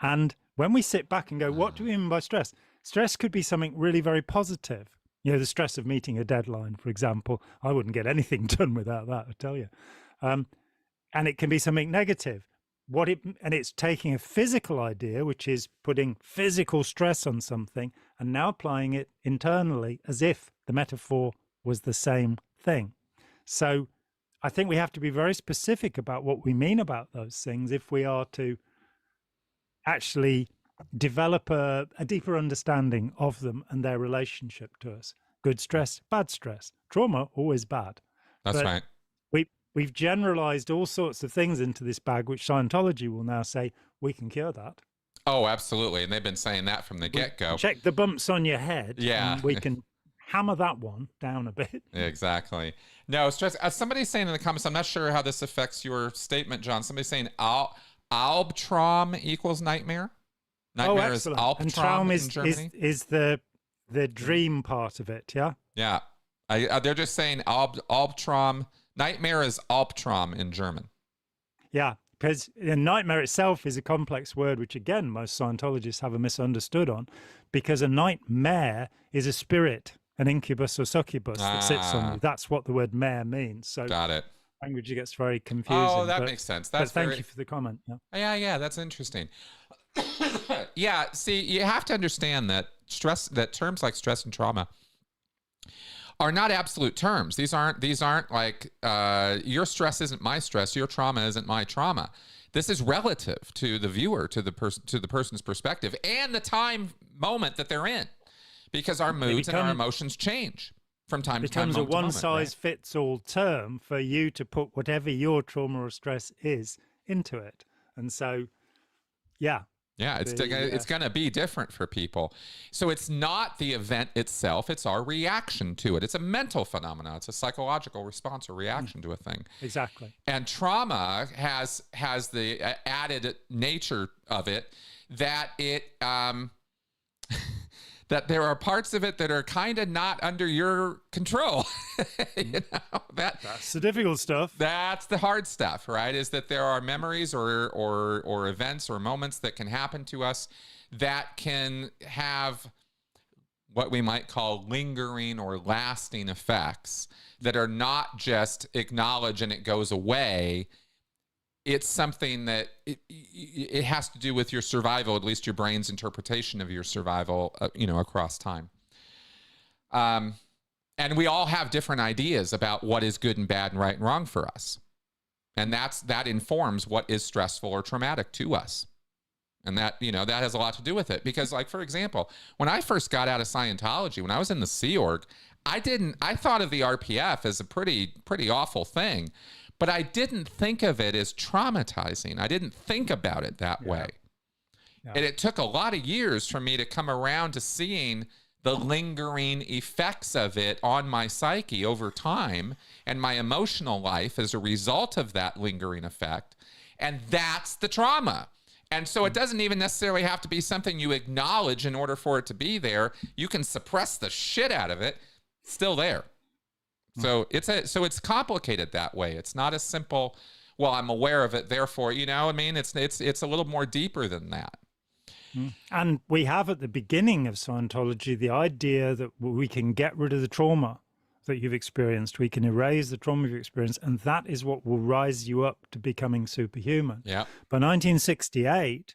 Speaker 2: And when we sit back and go, what do we mean by stress? Stress could be something really very positive. The stress of meeting a deadline, for example. I wouldn't get anything done without that, I tell you. And it can be something negative. And it's taking a physical idea, which is putting physical stress on something, and now applying it internally as if the metaphor was the same thing. So I think we have to be very specific about what we mean about those things if we are to actually develop a deeper understanding of them and their relationship to us. Good stress, bad stress. Trauma, always bad.
Speaker 1: That's
Speaker 2: But
Speaker 1: right.
Speaker 2: we've generalized all sorts of things into this bag, which Scientology will now say, we can cure that.
Speaker 1: Oh, absolutely. And they've been saying that from the get-go.
Speaker 2: Check the bumps on your head.
Speaker 1: Yeah.
Speaker 2: And we can hammer that one down a bit.
Speaker 1: Exactly. No, stress. Somebody's saying in the comments, I'm not sure how this affects your statement, John. Somebody's saying Albtraum equals nightmare. Nightmare is
Speaker 2: excellent. And
Speaker 1: Albtraum
Speaker 2: Traum
Speaker 1: in Germany.
Speaker 2: is the dream part of it, yeah?
Speaker 1: Yeah. They're just saying Albtraum. Nightmare is Albtraum in German.
Speaker 2: Yeah, because nightmare itself is a complex word, which again, most Scientologists have a misunderstood on, because a nightmare is a spirit, an incubus or succubus that sits on you. That's what the word mare means. So
Speaker 1: got it.
Speaker 2: Language gets very confusing.
Speaker 1: Oh, that makes sense. That's
Speaker 2: thank you for the comment. Yeah,
Speaker 1: yeah, that's interesting. Yeah, see, you have to understand that terms like stress and trauma are not absolute terms. These aren't like your stress isn't my stress, your trauma isn't my trauma. This is relative to the viewer, to the person's perspective, and the time moment that they're in, because our moods and our emotions change from time to time.
Speaker 2: It becomes a one-size-fits-all term for you to put whatever your trauma or stress is into it, and so, yeah.
Speaker 1: Yeah, it's going to be different for people. So it's not the event itself, it's our reaction to it. It's a mental phenomenon. It's a psychological response or reaction to a thing.
Speaker 2: Exactly.
Speaker 1: And trauma has the added nature of it that it that there are parts of it that are kind of not under your control. You know, that's
Speaker 2: the difficult stuff.
Speaker 1: That's the hard stuff, right? Is that there are memories or events or moments that can happen to us that can have what we might call lingering or lasting effects that are not just acknowledged and it goes away. It's something that it has to do with your survival, at least your brain's interpretation of your survival, across time. And we all have different ideas about what is good and bad and right and wrong for us. And that informs what is stressful or traumatic to us. And that has a lot to do with it. Because, like, for example, when I first got out of Scientology, when I was in the Sea Org, I thought of the RPF as a pretty awful thing. But I didn't think of it as traumatizing. I didn't think about it that way. Yeah. And it took a lot of years for me to come around to seeing the lingering effects of it on my psyche over time and my emotional life as a result of that lingering effect. And that's the trauma. And so it doesn't even necessarily have to be something you acknowledge in order for it to be there. You can suppress the shit out of it, still there. So it's complicated that way. It's not as simple, well, I'm aware of it, therefore, it's a little more deeper than that.
Speaker 2: And we have at the beginning of Scientology the idea that we can get rid of the trauma that you've experienced. We can erase the trauma you've experienced, and that is what will rise you up to becoming superhuman.
Speaker 1: Yeah.
Speaker 2: By 1968,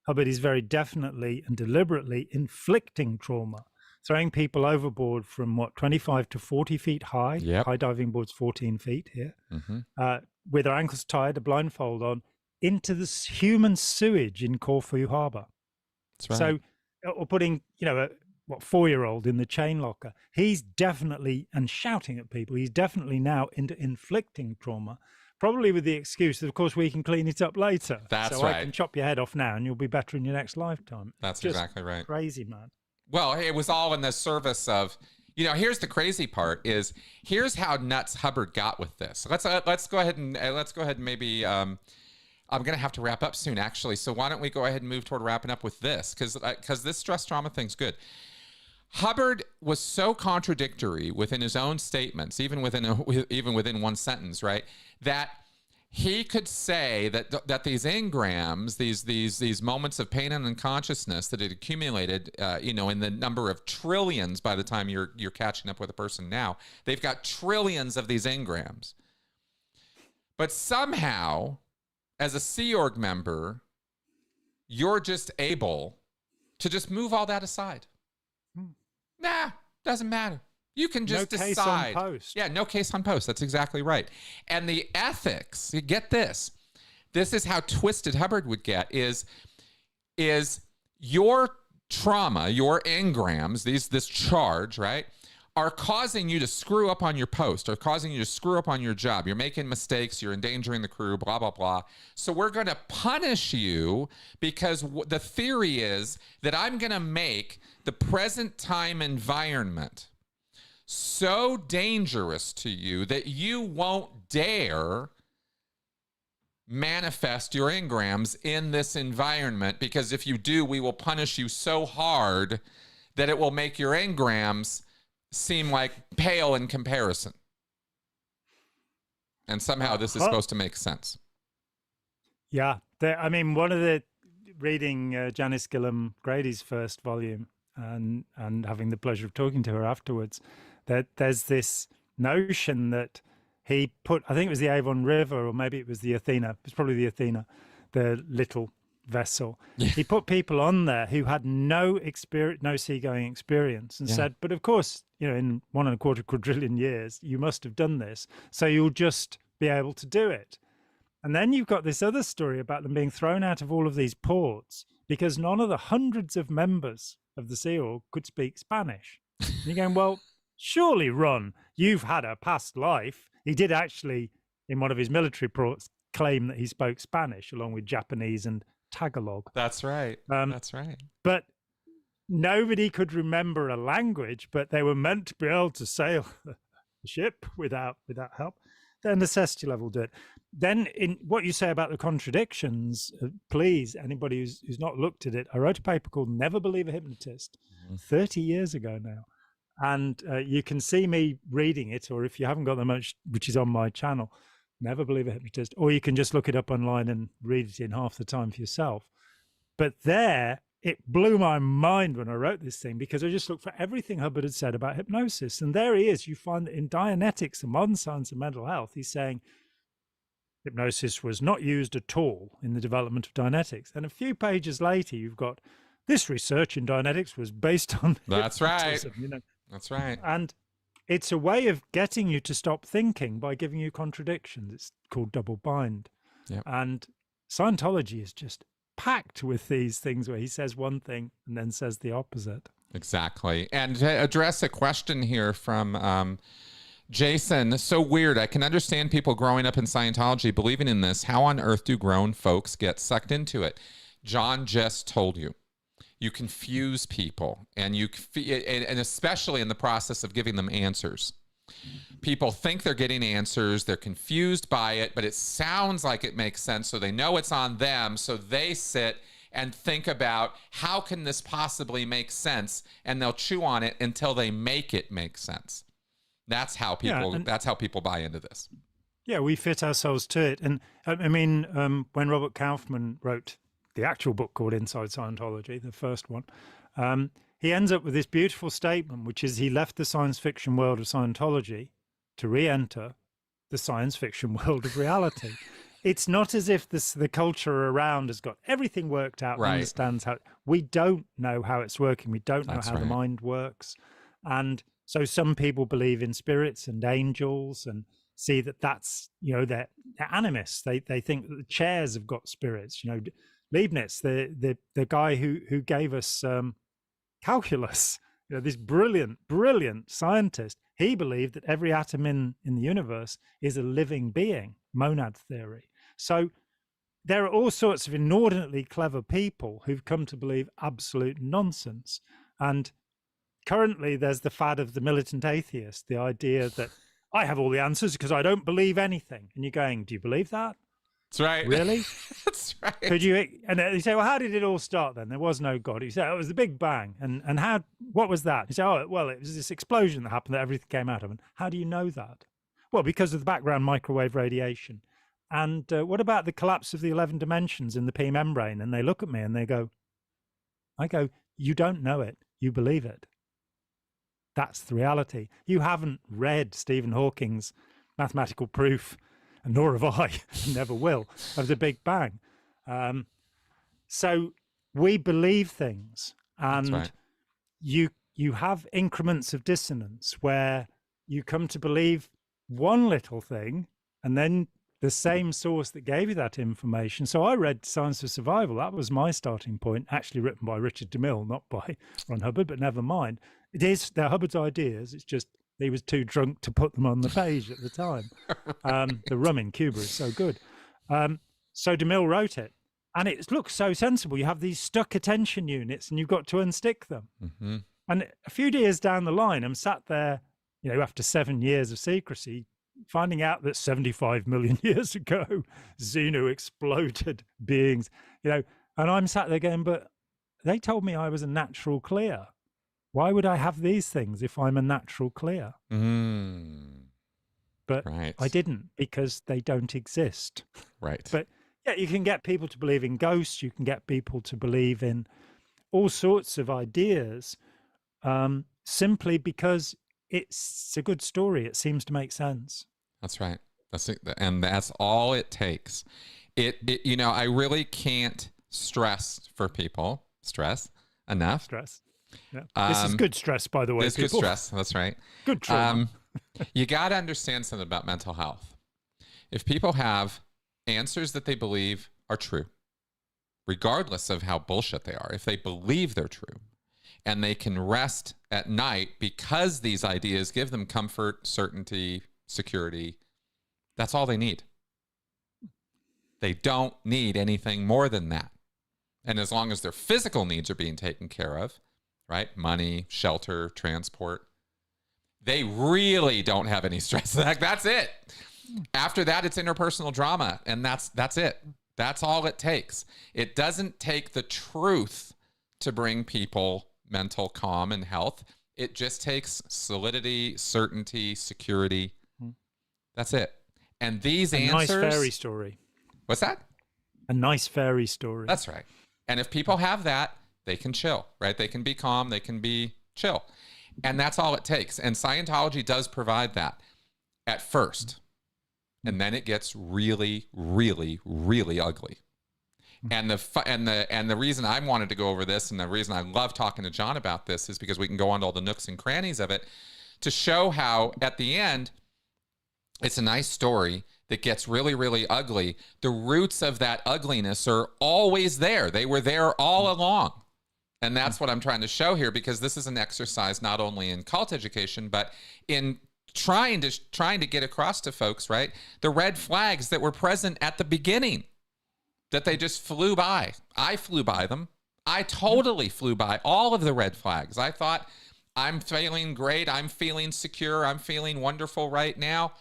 Speaker 2: Hubbard is very definitely and deliberately inflicting trauma. Throwing people overboard from 25 to 40 feet high.
Speaker 1: Yep.
Speaker 2: High diving board's 14 feet here. With their ankles tied, a blindfold on, into the human sewage in Corfu Harbour.
Speaker 1: That's right.
Speaker 2: So, or putting, a 4-year-old in the chain locker. He's definitely, and shouting at people, he's definitely now into inflicting trauma, probably with the excuse that, of course, we can clean it up later.
Speaker 1: That's
Speaker 2: so
Speaker 1: right.
Speaker 2: I can chop your head off now and you'll be better in your next lifetime.
Speaker 1: That's
Speaker 2: just
Speaker 1: exactly right.
Speaker 2: Crazy, man.
Speaker 1: Well, it was all in the service of, here's the crazy part is, here's how nuts Hubbard got with this. Let's go ahead and maybe, I'm going to have to wrap up soon, actually. So why don't we go ahead and move toward wrapping up with this? Because this stress trauma thing's good. Hubbard was so contradictory within his own statements, even within one sentence, right? That he could say that these engrams, these moments of pain and unconsciousness that had accumulated, in the number of trillions by the time you're catching up with a person now, they've got trillions of these engrams. But somehow, as a Sea Org member, you're just able to just move all that aside. Nah, doesn't matter. You can just decide.
Speaker 2: No case on post.
Speaker 1: Yeah, no case on post. That's exactly right. And the ethics, you get this. This is how twisted Hubbard would get is your trauma, your engrams, this charge, right, are causing you to screw up on your post, or causing you to screw up on your job. You're making mistakes, you're endangering the crew, blah, blah, blah. So we're going to punish you because the theory is that I'm going to make the present time environment so dangerous to you that you won't dare manifest your engrams in this environment, because if you do, we will punish you so hard that it will make your engrams seem like pale in comparison. And somehow this is supposed to make sense.
Speaker 2: Yeah. I mean, one of the reading Janice Gillam Grady's first volume and having the pleasure of talking to her afterwards, that there's this notion that he put, I think it was the Avon River, or maybe it was the Athena. It was probably the Athena, the little vessel. He put people on there who had no experience, no seagoing experience, and said, but of course, you know, in 1.25 quadrillion years, you must have done this, so you'll just be able to do it. And then you've got this other story about them being thrown out of all of these ports because none of the hundreds of members of the Sea Org could speak Spanish. And you're going, well, surely, Ron, you've had a past life. He did actually, in one of his military reports, claim that he spoke Spanish along with Japanese and Tagalog.
Speaker 1: That's right. That's right.
Speaker 2: But nobody could remember a language, but they were meant to be able to sail a ship without help. Their necessity level do it. Then in what you say about the contradictions, please, anybody who's not looked at it, I wrote a paper called Never Believe a Hypnotist 30 years ago now. And you can see me reading it, or if you haven't got that much, which is on my channel, Never Believe a Hypnotist, or you can just look it up online and read it in half the time for yourself. But there, it blew my mind when I wrote this thing, because I just looked for everything Hubbard had said about hypnosis. And there he is. You find that in Dianetics, the modern science of mental health, he's saying hypnosis was not used at all in the development of Dianetics. And a few pages later, you've got this research in Dianetics was based on
Speaker 1: That's right.
Speaker 2: hypnotism, you know.
Speaker 1: That's right.
Speaker 2: And it's a way of getting you to stop thinking by giving you contradictions. It's called double bind.
Speaker 1: Yep.
Speaker 2: And Scientology is just packed with these things where he says one thing and then says the opposite.
Speaker 1: Exactly. And to address a question here from Jason, so weird. I can understand people growing up in Scientology believing in this. How on earth do grown folks get sucked into it? John just told you. You confuse people, and and especially in the process of giving them answers. People think they're getting answers, they're confused by it, but it sounds like it makes sense, so they know it's on them, so they sit and think about how can this possibly make sense, and they'll chew on it until they make it make sense. That's how people buy into this.
Speaker 2: Yeah, we fit ourselves to it. And I mean, when Robert Kaufman wrote the actual book called Inside Scientology, the first one, he ends up with this beautiful statement, which is he left the science fiction world of Scientology to re-enter the science fiction world of reality. It's not as if the culture around has got everything worked out,
Speaker 1: right.
Speaker 2: Understands how. We don't know how it's working. We don't know how the mind works. And so some people believe in spirits and angels and see that's, you know, they're animists. They think that the chairs have got spirits, you know. Leibniz, the guy who gave us calculus, you know, this brilliant scientist, he believed that every atom in the universe is a living being, monad theory. So there are all sorts of inordinately clever people who've come to believe absolute nonsense. And currently there's the fad of the militant atheist, the idea that I have all the answers because I don't believe anything. And you're going, do you believe that?
Speaker 1: That's right.
Speaker 2: Really?
Speaker 1: That's right.
Speaker 2: Could you? And you say, well, how did it all start then? There was no God. You say, oh, it was the Big Bang. And how? What was that? You say, oh, well, it was this explosion that happened that everything came out of. And how do you know that? Well, because of the background microwave radiation. And what about the collapse of the 11 dimensions in the P membrane? And they look at me and they go, I go, you don't know it. You believe it. That's the reality. You haven't read Stephen Hawking's mathematical proof, and nor have I, never will, of the Big Bang. So we believe things, and you have increments of dissonance where you come to believe one little thing, and then the same source that gave you that information. So I read Science of Survival. That was my starting point, actually written by Richard DeMille, not by Ron Hubbard, but never mind. They're Hubbard's ideas. It's just he was too drunk to put them on the page at the time. The rum in Cuba is so good. So DeMille wrote it. And it looks so sensible. You have these stuck attention units and you've got to unstick them.
Speaker 1: Mm-hmm.
Speaker 2: And a few years down the line, I'm sat there, after 7 years of secrecy, finding out that 75 million years ago, Xenu exploded beings, and I'm sat there going, but they told me I was a natural clear. Why would I have these things if I'm a natural clear? But
Speaker 1: right.
Speaker 2: I didn't, because they don't exist.
Speaker 1: Right.
Speaker 2: But yeah, you can get people to believe in ghosts. You can get people to believe in all sorts of ideas simply because it's a good story. It seems to make sense.
Speaker 1: That's right. That's it. And that's all it takes. I really can't stress enough.
Speaker 2: Stress. Yeah. This is good stress, by the way.
Speaker 1: This is good stress. That's right.
Speaker 2: Good trauma.
Speaker 1: You got to understand something about mental health. If people have answers that they believe are true, regardless of how bullshit they are, if they believe they're true, and they can rest at night because these ideas give them comfort, certainty, security, that's all they need. They don't need anything more than that. And as long as their physical needs are being taken care of, right? Money, shelter, transport, they really don't have any stress. That's it. After that, it's interpersonal drama, and that's it. That's all it takes. It doesn't take the truth to bring people mental calm and health. It just takes solidity, certainty, security. That's it. And these answers...
Speaker 2: A nice fairy story.
Speaker 1: What's that?
Speaker 2: A nice fairy story.
Speaker 1: That's right. And if people have that, they can chill, right? They can be calm. They can be chill. And that's all it takes. And Scientology does provide that at first. And then it gets really, really, really ugly. And the reason I wanted to go over this, and the reason I love talking to Jon about this, is because we can go on to all the nooks and crannies of it to show how at the end it's a nice story that gets really, really ugly. The roots of that ugliness are always there. They were there all along. And that's what I'm trying to show here, because this is an exercise not only in cult education, but in trying to get across to folks, right? The red flags that were present at the beginning, that they just flew by. I flew by them. I totally flew by all of the red flags. I thought, I'm feeling great. I'm feeling secure. I'm feeling wonderful right now.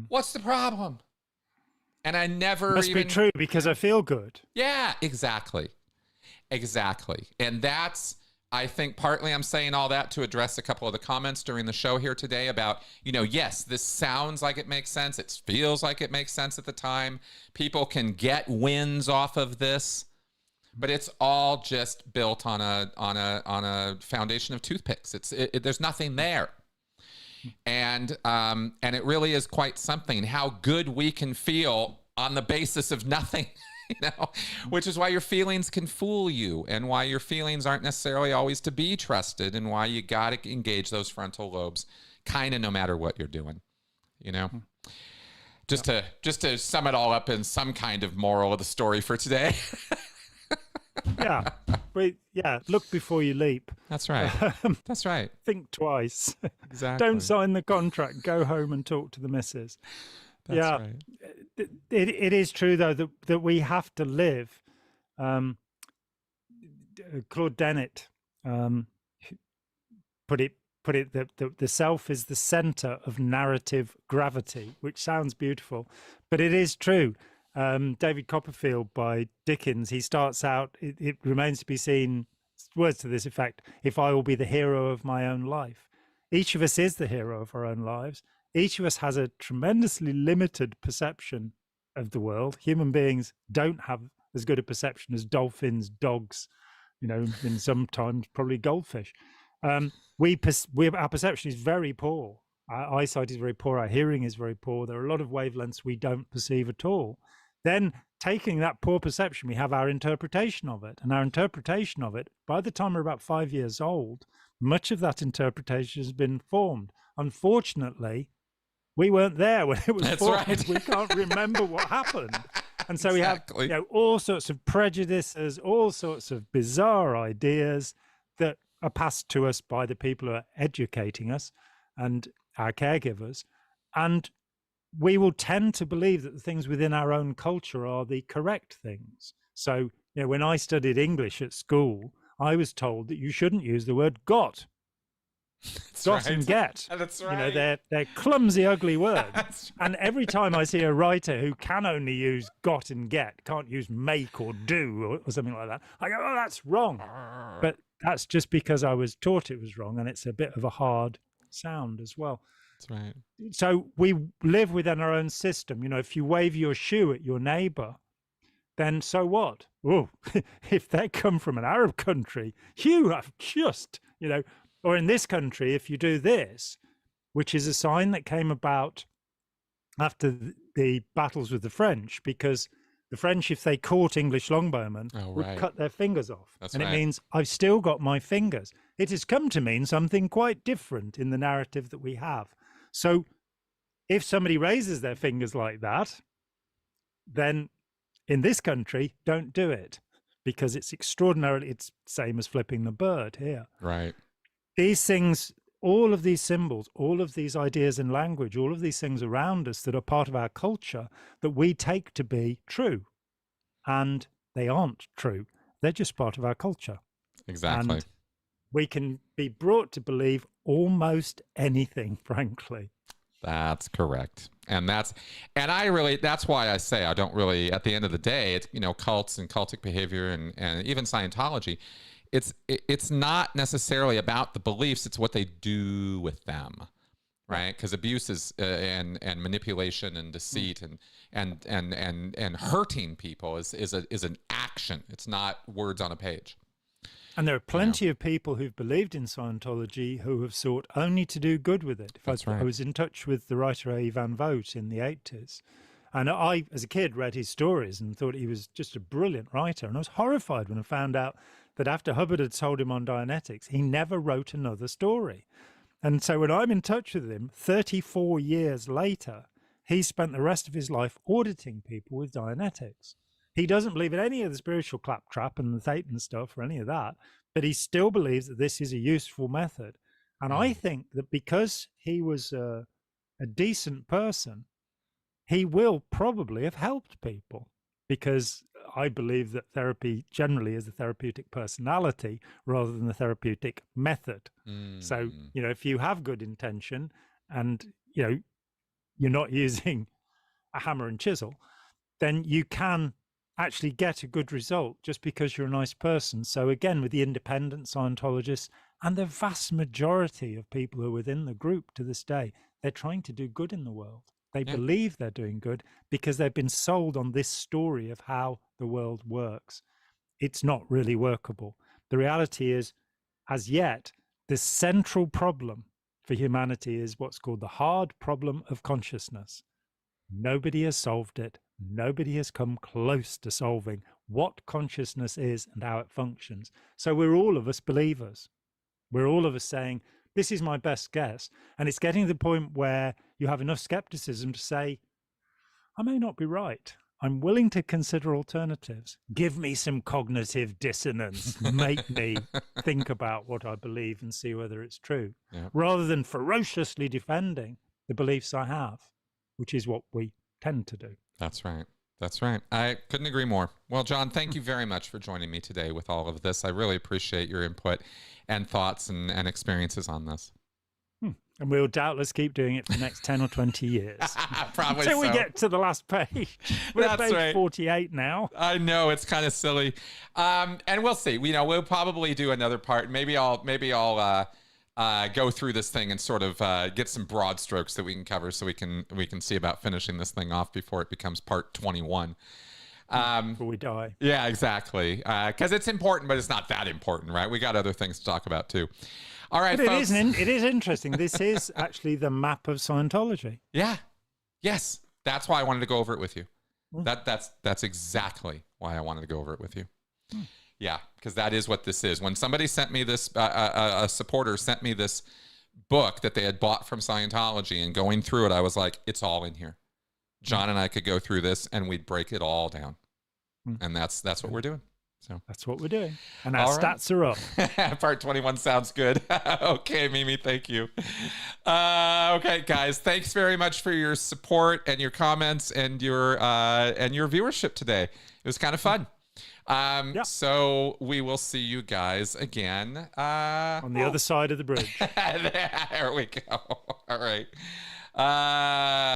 Speaker 1: What's the problem? And I never
Speaker 2: Must be true because I feel good.
Speaker 1: Yeah, exactly. Exactly. And that's, I think partly I'm saying all that to address a couple of the comments during the show here today about, yes, this sounds like it makes sense. It feels like it makes sense at the time. People can get wins off of this, but it's all just built on a foundation of toothpicks. There's nothing there. And it really is quite something how good we can feel on the basis of nothing. Which is why your feelings can fool you, and why your feelings aren't necessarily always to be trusted, and why you got to engage those frontal lobes kind of no matter what you're doing, just to sum it all up in some kind of moral of the story for today.
Speaker 2: Look before you leap.
Speaker 1: That's right. That's right.
Speaker 2: Think twice.
Speaker 1: Exactly.
Speaker 2: Don't sign the contract. Go home and talk to the missus.
Speaker 1: That's right.
Speaker 2: It is true though that we have to live. Claude Dennett put it that the self is the center of narrative gravity, which sounds beautiful, but it is true. David Copperfield by Dickens, he starts out, it remains to be seen, words to this effect, if I will be the hero of my own life. Each of us is the hero of our own lives. Each of us has a tremendously limited perception of the world. Human beings don't have as good a perception as dolphins, dogs, and sometimes probably goldfish. Our perception is very poor. Our eyesight is very poor. Our hearing is very poor. There are a lot of wavelengths we don't perceive at all. Then taking that poor perception, we have our interpretation of it. And our interpretation of it, by the time we're about 5 years old, much of that interpretation has been formed. Unfortunately, we weren't there when it was
Speaker 1: That's
Speaker 2: formed.
Speaker 1: right.
Speaker 2: We can't remember what happened. And so
Speaker 1: Exactly.
Speaker 2: we have all sorts of prejudices, all sorts of bizarre ideas that are passed to us by the people who are educating us and our caregivers. And we will tend to believe that the things within our own culture are the correct things. So, when I studied English at school, I was told that you shouldn't use the word got.
Speaker 1: That's
Speaker 2: Got
Speaker 1: right.
Speaker 2: and get.
Speaker 1: That's right.
Speaker 2: They're clumsy, ugly words.
Speaker 1: That's
Speaker 2: And every time I see a writer who can only use got and get, can't use make or do or something like that, I go, oh, that's wrong. But that's just because I was taught it was wrong, and it's a bit of a hard sound as well.
Speaker 1: That's right.
Speaker 2: So we live within our own system. If you wave your shoe at your neighbor, then so what? Oh, if they come from an Arab country, you have just, or in this country, if you do this, which is a sign that came about after the battles with the French, because the French, if they caught English longbowmen, would cut their fingers off.
Speaker 1: That's
Speaker 2: and
Speaker 1: right.
Speaker 2: It means I've still got my fingers. It has come to mean something quite different in the narrative that we have. So if somebody raises their fingers like that, then in this country, don't do it, because it's extraordinarily, it's same as flipping the bird here.
Speaker 1: Right.
Speaker 2: These things, all of these symbols, all of these ideas and language, all of these things around us that are part of our culture that we take to be true, and they aren't true. They're just part of our culture.
Speaker 1: Exactly.
Speaker 2: And we can be brought to believe almost anything, frankly.
Speaker 1: That's correct. And that's why I say I don't really, at the end of the day, it's, cults and cultic behavior and even Scientology, it's not necessarily about the beliefs, it's what they do with them, right? Because abuse is and manipulation and deceit and hurting people is an action. It's not words on a page.
Speaker 2: And there are plenty of people who've believed in Scientology who have sought only to do good with it.
Speaker 1: That's right.
Speaker 2: I was in touch with the writer A. Van Vogt in the 80s. And I, as a kid, read his stories and thought he was just a brilliant writer. And I was horrified when I found out that after Hubbard had sold him on Dianetics, he never wrote another story. And so when I'm in touch with him, 34 years later, he spent the rest of his life auditing people with Dianetics. He doesn't believe in any of the spiritual claptrap and the Satan stuff or any of that, but he still believes that this is a useful method. And I think that because he was a decent person, he will probably have helped people, because I believe that therapy generally is a therapeutic personality rather than the therapeutic method. So, if you have good intention and, you're not using a hammer and chisel, then you can actually get a good result just because you're a nice person. So again, with the independent Scientologists and the vast majority of people who are within the group to this day, they're trying to do good in the world. They believe they're doing good because they've been sold on this story of how the world works. It's not really workable. The reality is, as yet, the central problem for humanity is what's called the hard problem of consciousness. Nobody has solved it. Nobody has come close to solving what consciousness is and how it functions. So we're all of us believers. We're all of us saying, this is my best guess. And it's getting to the point where you have enough skepticism to say, I may not be right. I'm willing to consider alternatives. Give me some cognitive dissonance. Make me think about what I believe and see whether it's true, rather than ferociously defending the beliefs I have, which is what we tend to do.
Speaker 1: That's right. That's right. I couldn't agree more. Well, Jon, thank you very much for joining me today with all of this. I really appreciate your input and thoughts and experiences on this.
Speaker 2: And we'll doubtless keep doing it for the next 10 or 20 years.
Speaker 1: Probably
Speaker 2: Until we get to the last page. We're at page 48 now.
Speaker 1: I know, it's kind of silly. And we'll see. We'll probably do another part. Maybe I'll go through this thing and sort of get some broad strokes that we can cover, so we can see about finishing this thing off before it becomes part 21.
Speaker 2: Before we die.
Speaker 1: Yeah, exactly. Because it's important, but it's not that important, right? We got other things to talk about too. All right,
Speaker 2: but
Speaker 1: folks.
Speaker 2: It is interesting. This is actually the map of Scientology.
Speaker 1: Yeah. Yes. That's why I wanted to go over it with you. That's exactly why I wanted to go over it with you. Yeah, because that is what this is. When somebody sent me this, a supporter sent me this book that they had bought from Scientology, and going through it, I was like, it's all in here. Jon and I could go through this and we'd break it all down. And that's what we're doing. So
Speaker 2: that's what we're doing. And our
Speaker 1: right.
Speaker 2: stats are up.
Speaker 1: Part 21 sounds good. Okay, Mimi, thank you. Okay, guys, thanks very much for your support and your comments and your viewership today. It was kind of fun. So we will see you guys again
Speaker 2: on the other side of the bridge.
Speaker 1: There we go. All right.